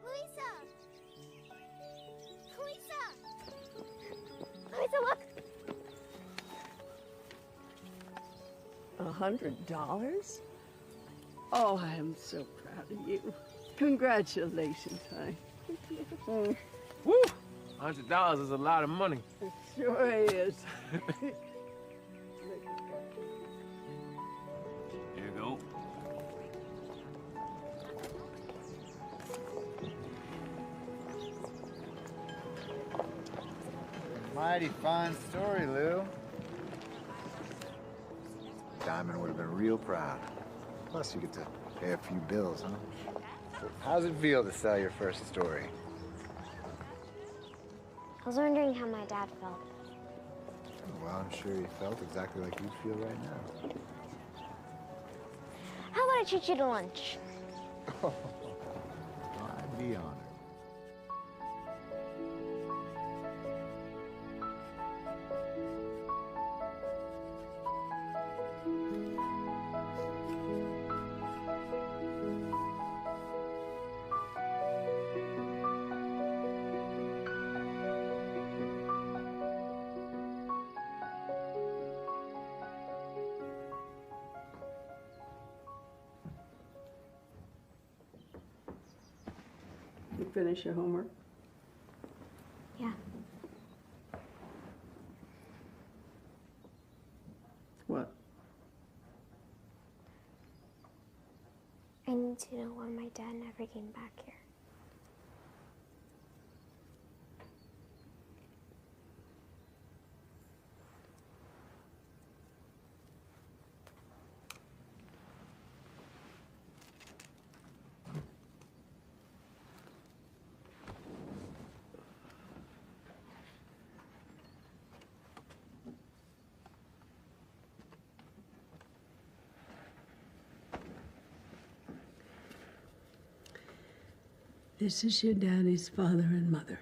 Louisa! Louisa! Louisa, look! $100? Oh, I am so proud of you. Congratulations, honey. Woo! $100 is a lot of money. It sure is. Here you go. Mighty fine story, Lou. Diamond would have been real proud. Plus, you get to pay a few bills, huh? How's it feel to sell your first story? I was wondering how my dad felt. Well, I'm sure he felt exactly like you feel right now. How about I treat you to lunch? I'd be honored. You finish your homework? Yeah. What? I need to know why my dad never came back here. This is your daddy's father and mother.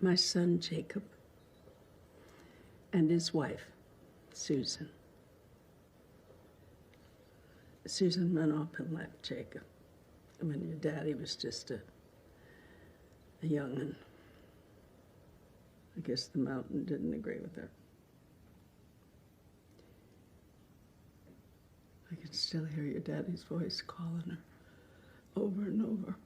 My son, Jacob, and his wife, Susan. Susan went off and left Jacob when your daddy was just a young'un. I guess the mountain didn't agree with her. I can still hear your daddy's voice calling her over and over.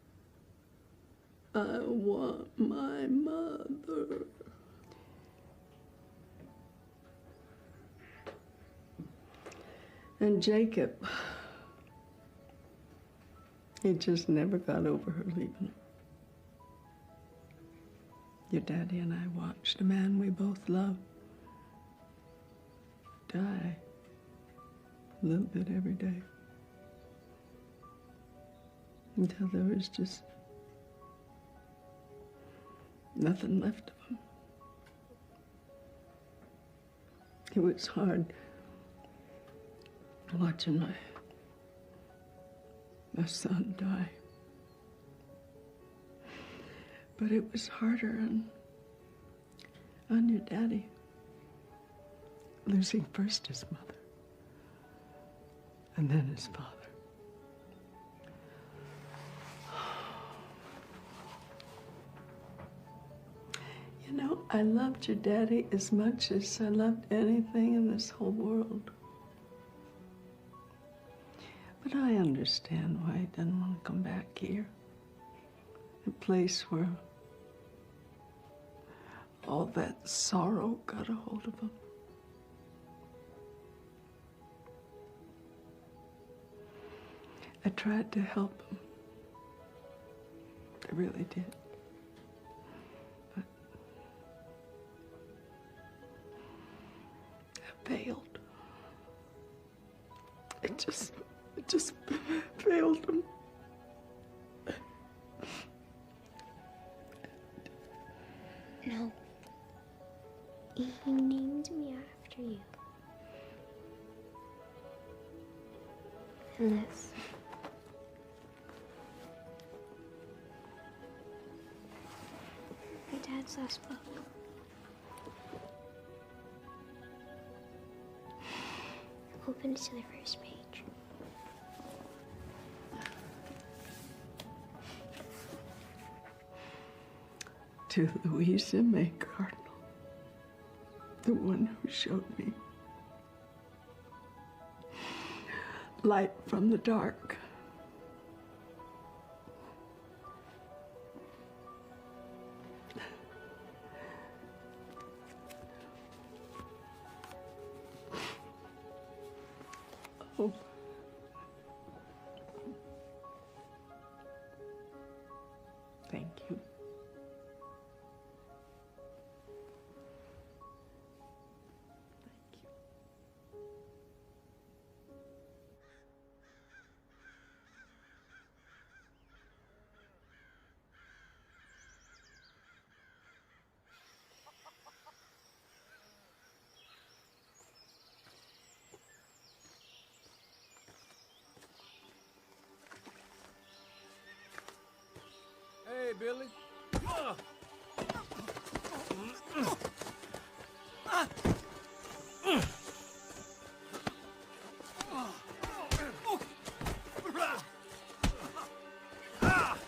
I want my mother. And Jacob, he just never got over her leaving. Your daddy and I watched a man we both loved die a little bit every day. Until there was just nothing left of him. It was hard watching my son die. But it was harder on your daddy, losing first his mother and then his father. You know, I loved your daddy as much as I loved anything in this whole world. But I understand why he doesn't want to come back here. A place where all that sorrow got a hold of him. I tried to help him. I really did. But I failed. It just failed him. He named me after you. And this. My dad's last book. Open to the first page. To Louisa May Cardinal, the one who showed me light from the dark. Oh. Thank you. Hey, Billy.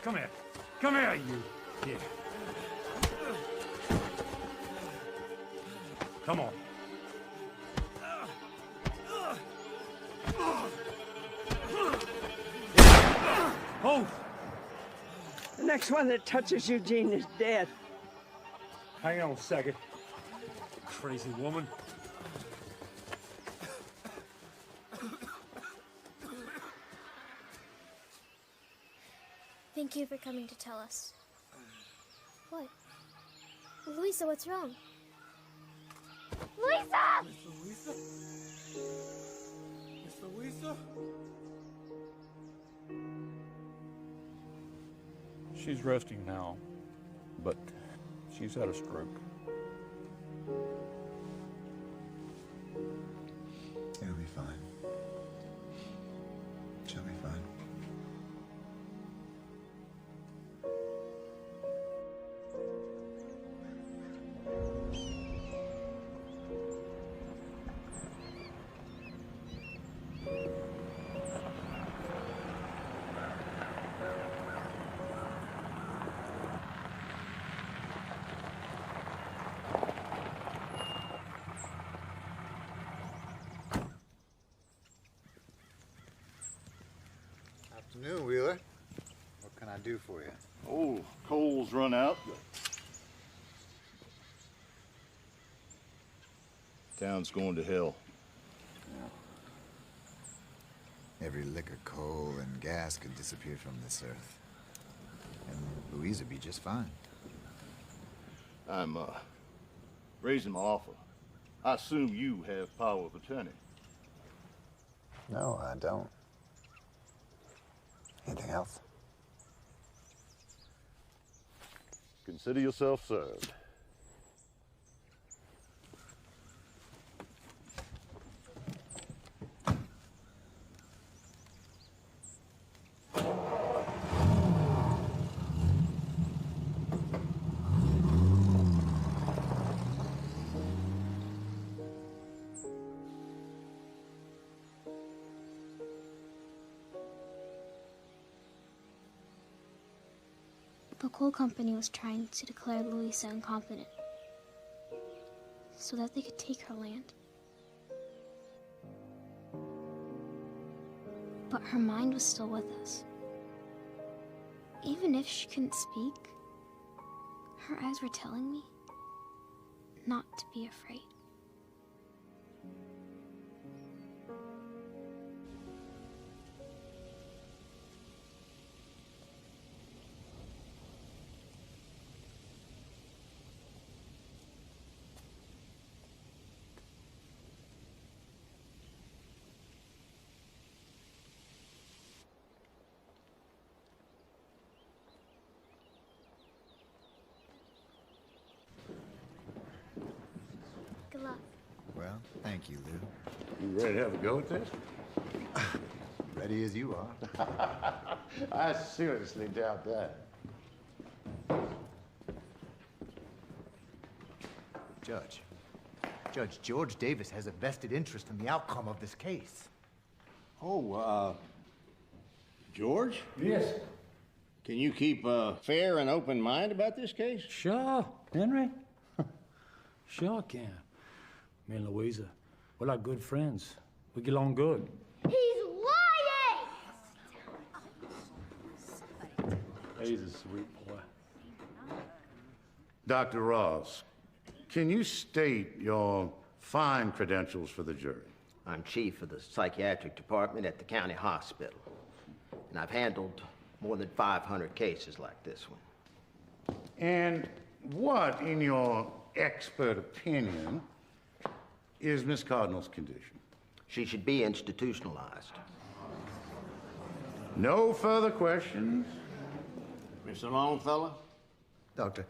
Come here. Come here, you kid. Come on. Oh! The next one that touches Eugene is dead. Hang on a second. Crazy woman. Thank you for coming to tell us. What? Louisa, what's wrong? Louisa! Miss Louisa? Miss Louisa? She's resting now, but she's had a stroke. It'll be fine. She'll be fine. Afternoon, Wheeler. What can I do for you? Oh, coal's run out. Town's going to hell. Every lick of coal and gas could disappear from this earth. And Louisa'd be just fine. I'm, raising my offer. I assume you have power of attorney. No, I don't. Anything else? Consider yourself served. The coal company was trying to declare Louisa incompetent so that they could take her land. But her mind was still with us. Even if she couldn't speak, her eyes were telling me not to be afraid. Thank you, Lou. You ready to have a go at this? Ready as you are. I seriously doubt that. Judge, George Davis has a vested interest in the outcome of this case. Oh, George? Yes. Can you keep a fair and open mind about this case? Sure, Henry. Sure I can. Me and Louisa, we're like good friends. We get along good. He's lying! He's a sweet boy. Dr. Ross, can you state your fine credentials for the jury? I'm chief of the psychiatric department at the county hospital, and I've handled more than 500 cases like this one. And what, in your expert opinion, is Miss Cardinal's condition? She should be institutionalized. No further questions? Mr. Longfellow? Doctor,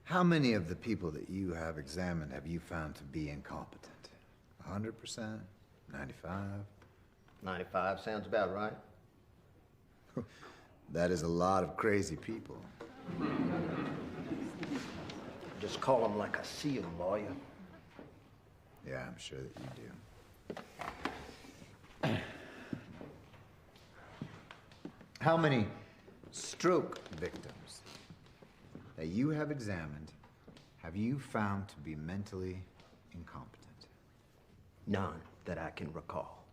how many of the people that you have examined have you found to be incompetent? 100%? 95? 95 sounds about right. That is a lot of crazy people. Just call them like I see them, lawyer. Yeah, I'm sure that you do. How many stroke victims that you have examined have you found to be mentally incompetent? None that I can recall.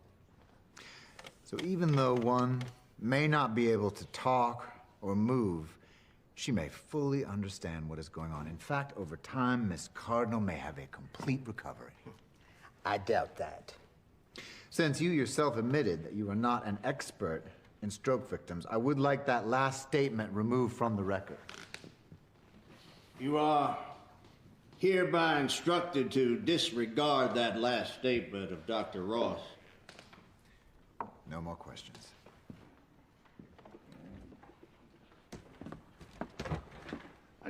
So even though one may not be able to talk or move, she may fully understand what is going on. In fact, over time, Miss Cardinal may have a complete recovery. I doubt that. Since you yourself admitted that you are not an expert in stroke victims, I would like that last statement removed from the record. You are hereby instructed to disregard that last statement of Dr. Ross. No more questions.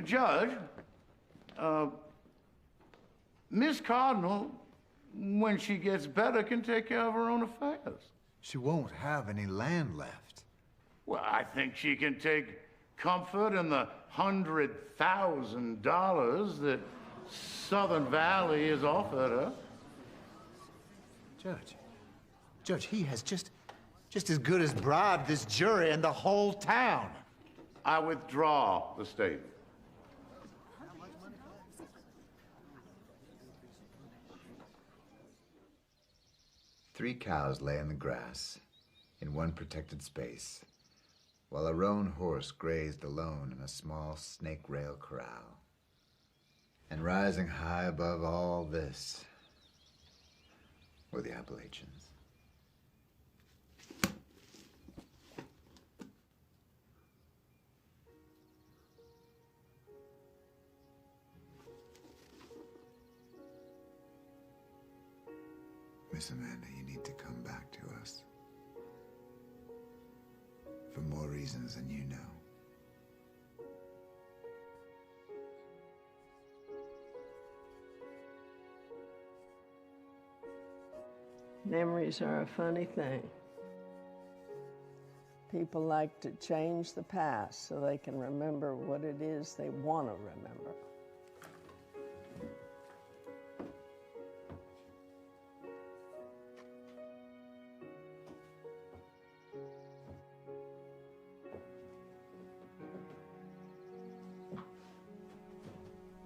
Judge, Miss Cardinal, when she gets better, can take care of her own affairs. She won't have any land left. Well, I think she can take comfort in the $100,000 that Southern Valley has offered her. Judge, he has just as good as bribed this jury and the whole town. I withdraw the statement. Three cows lay in the grass in one protected space, while a roan horse grazed alone in a small snake rail corral. And rising high above all this were the Appalachians. Miss Amanda, you need to come back to us. For more reasons than you know. Memories are a funny thing. People like to change the past so they can remember what it is they want to remember.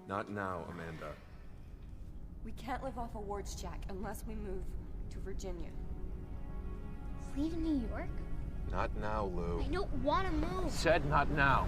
Not now, Amanda. We can't live off awards, Jack, unless we move to Virginia. Leave New York? Not now, Lou. I don't want to move. Said not now.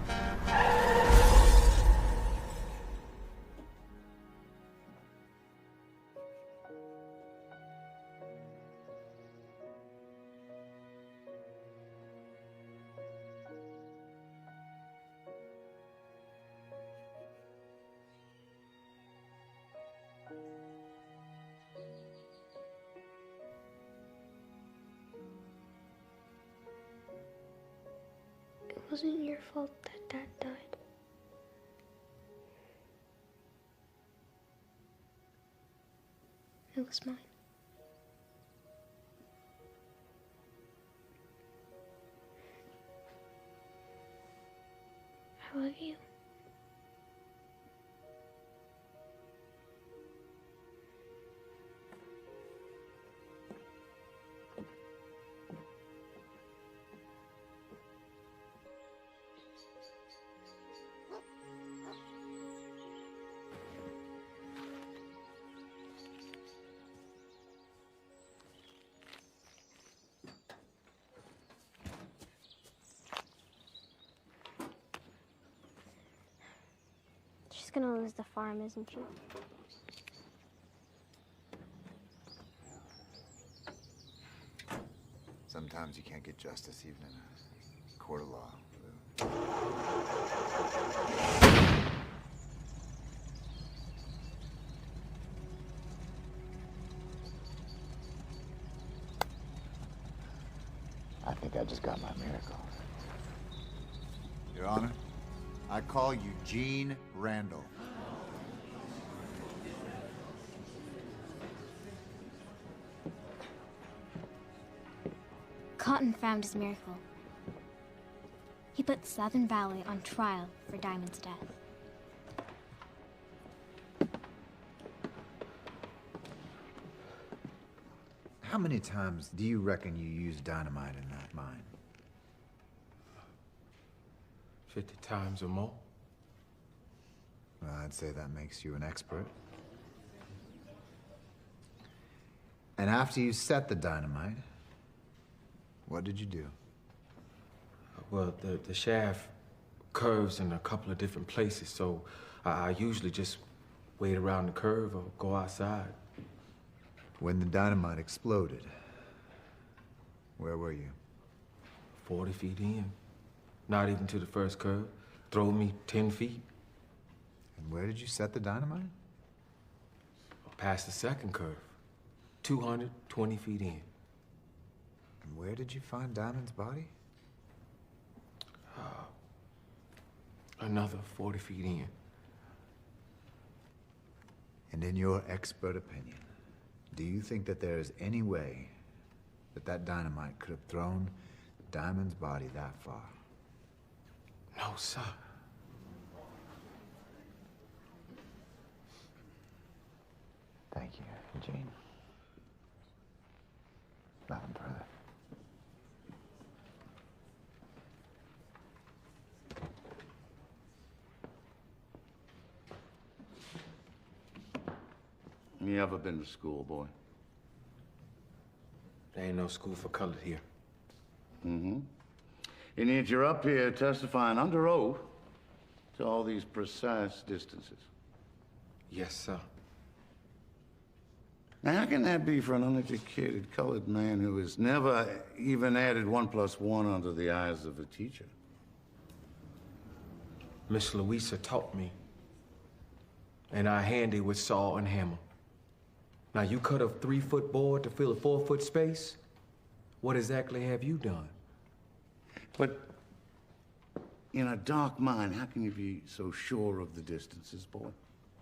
It wasn't your fault that Dad died. It was mine. I love you. She's gonna lose the farm, isn't she? Sometimes you can't get justice even in a court of law. I think I just got my miracle. Your Honor, I call Eugene Randall. Cotton found his miracle. He put Southern Valley on trial for Diamond's death. How many times do you reckon you used dynamite in that mine? 50 times or more. Well, I'd say that makes you an expert. And after you set the dynamite, what did you do? Well, the shaft curves in a couple of different places, so I usually just wait around the curve or go outside. When the dynamite exploded, where were you? 40 feet in. Not even to the first curve. Throw me 10 feet. And where did you set the dynamite? Past the second curve. 220 feet in. And where did you find Diamond's body? Another 40 feet in. And in your expert opinion, do you think that there is any way that that dynamite could have thrown Diamond's body that far? No, sir. Thank you, Eugene. Nothing further. You ever been to school, boy? There ain't no school for colored here. Mm-hmm. And yet you're up here testifying under oath to all these precise distances. Yes, sir. Now, how can that be for an uneducated colored man who has never even added 1 + 1 under the eyes of a teacher? Miss Louisa taught me. And I handy with saw and hammer. Now, you cut a 3-foot board to fill a 4-foot space? What exactly have you done? But in a dark mine, how can you be so sure of the distances, boy?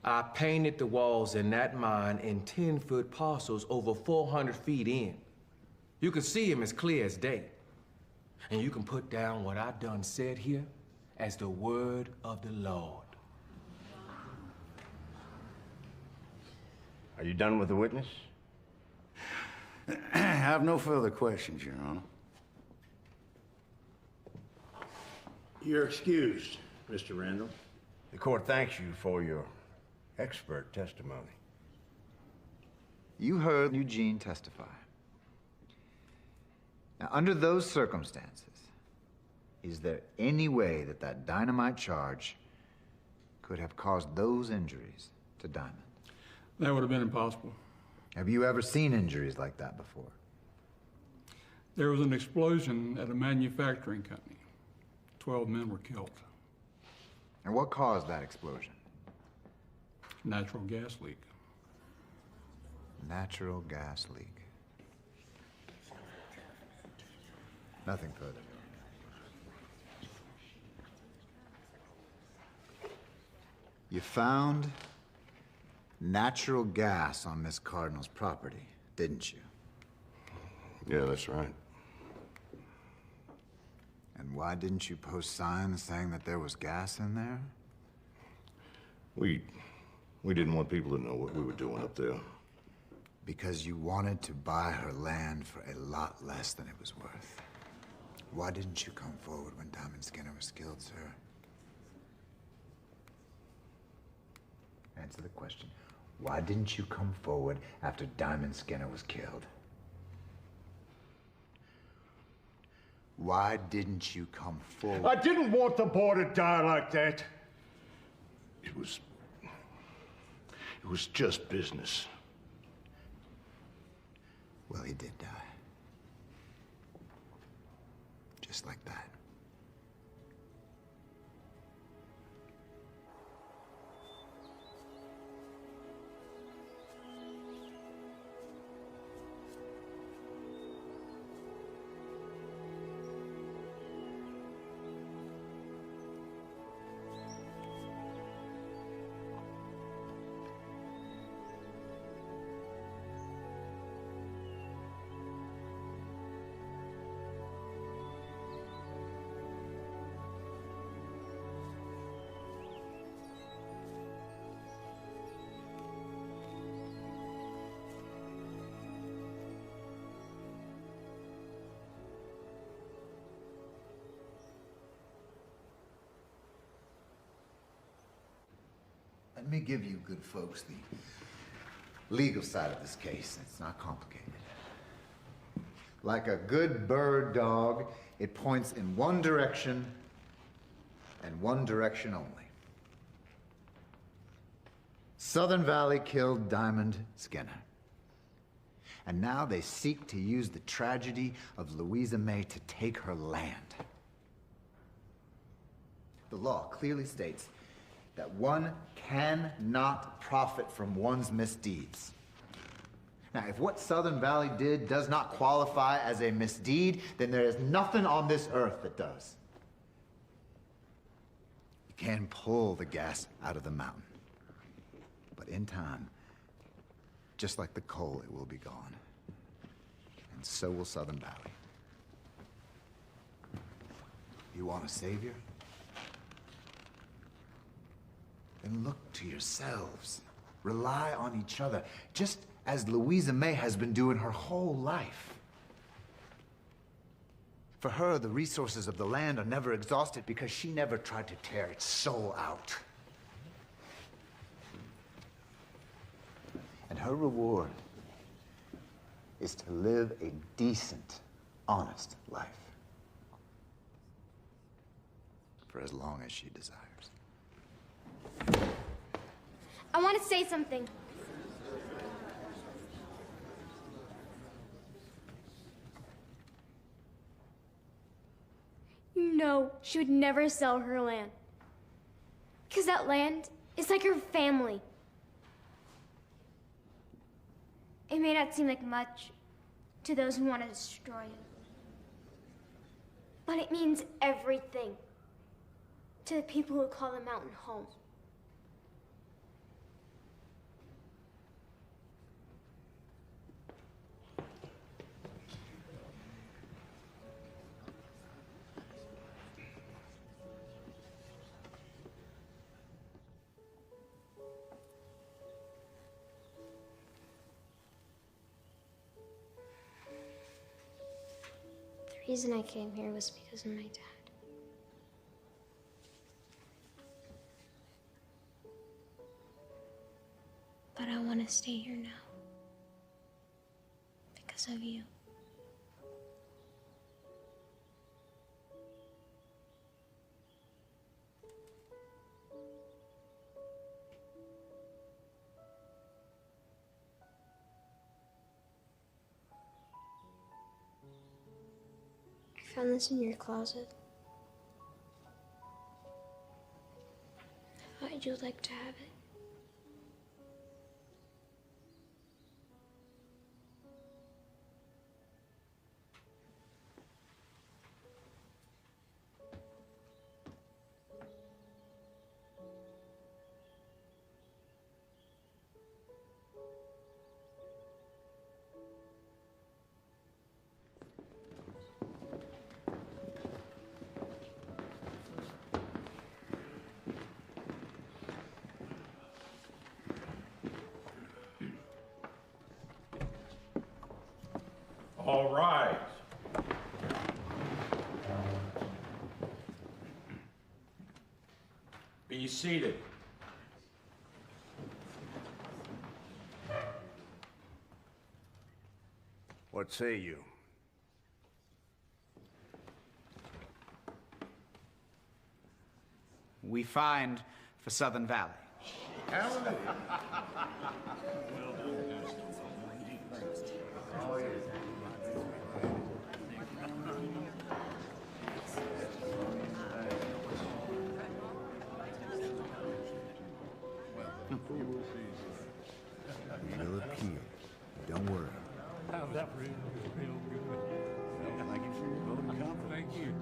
I painted the walls in that mine in 10-foot parcels over 400 feet in. You can see them as clear as day. And you can put down what I done said here as the word of the Lord. Are you done with the witness? I have no further questions, Your Honor. You're excused, Mr. Randall. The court thanks you for your expert testimony. You heard Eugene testify. Now, under those circumstances, is there any way that that dynamite charge could have caused those injuries to Diamond? That would have been impossible. Have you ever seen injuries like that before? There was an explosion at a manufacturing company. 12 men were killed. And what caused that explosion? Natural gas leak. Natural gas leak. Nothing further. You found natural gas on Miss Cardinal's property, didn't you? Yeah, that's right. And why didn't you post signs saying that there was gas in there? We didn't want people to know what we were doing up there. Because you wanted to buy her land for a lot less than it was worth. Why didn't you come forward when Diamond Skinner was killed, sir? Answer the question. Why didn't you come forward after Diamond Skinner was killed? Why didn't you come forward? I didn't want the boy to die like that. It was just business. Well, he did die. Just like that. Let me give you good folks the legal side of this case. It's not complicated. Like a good bird dog, it points in one direction and one direction only. Southern Valley killed Diamond Skinner. And now they seek to use the tragedy of Louisa May to take her land. The law clearly states that one cannot profit from one's misdeeds. Now, if what Southern Valley did does not qualify as a misdeed, then there is nothing on this earth that does. You can pull the gas out of the mountain, but in time, just like the coal, it will be gone. And so will Southern Valley. You want a savior? Then look to yourselves. Rely on each other, just as Louisa May has been doing her whole life. For her, the resources of the land are never exhausted because she never tried to tear its soul out. And her reward is to live a decent, honest life. For as long as she desires. I want to say something. You know she would never sell her land. Because that land is like her family. It may not seem like much to those who want to destroy it. But it means everything to the people who call the mountain home. The reason I came here was because of my dad. But I want to stay here now. Because of you. I found this in your closet. I thought you'd like to have it. All rise. Be seated. What say you? We find for Southern Valley. You'll appeal. Don't worry. How's that for you? Real good. Well, thank you for your vote of confidence. Thank you.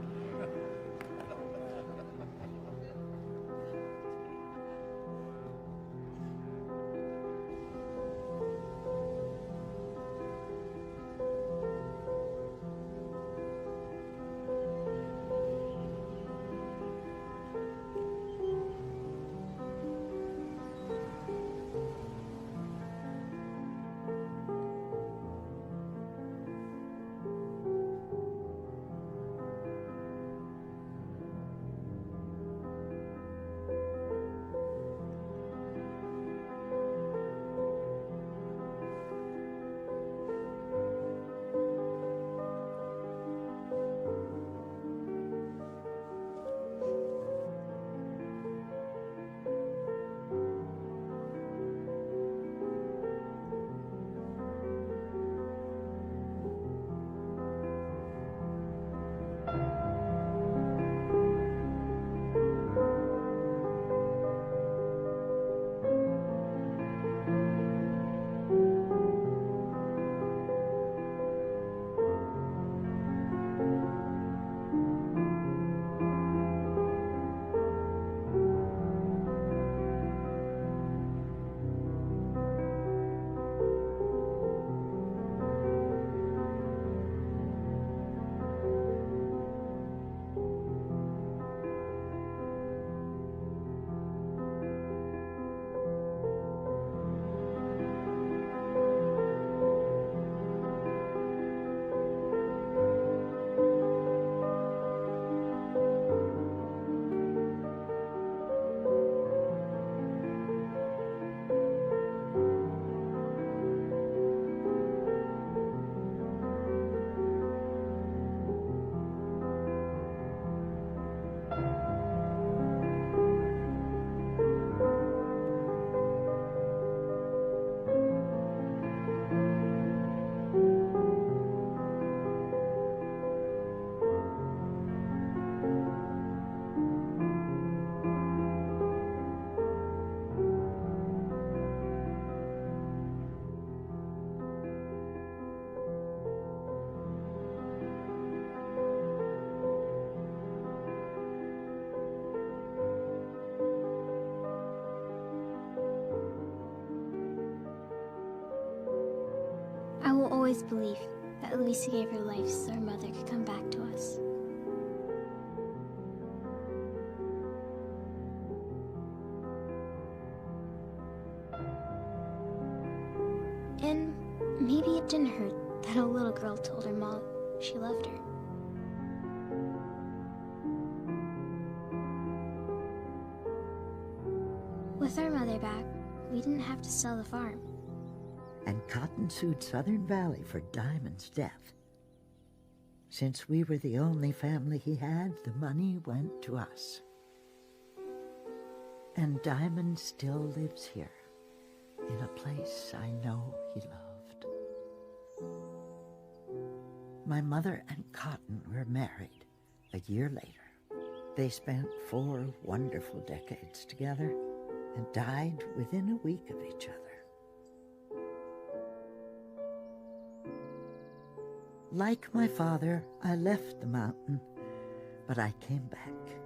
I will always believe that Luisa gave her life so her mother could come back to us. And maybe it didn't hurt that a little girl told her mom she loved her. With our mother back, we didn't have to sell the farm. And Cotton sued Southern Valley for Diamond's death. Since we were the only family he had, the money went to us. And Diamond still lives here, in a place I know he loved. My mother and Cotton were married a year later. They spent 4 wonderful decades together and died within a week of each other. Like my father, I left the mountain, but I came back.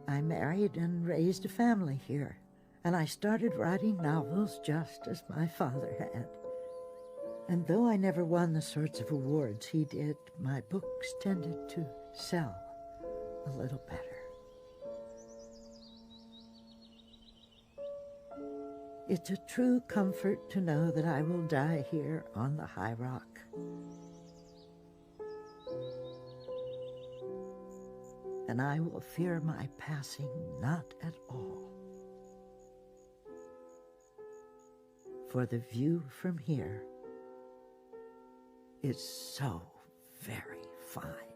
I married and raised a family here, and I started writing novels just as my father had. And though I never won the sorts of awards he did, my books tended to sell a little better. It's a true comfort to know that I will die here on the high rock. and I will fear my passing not at all. For the view from here is so very fine.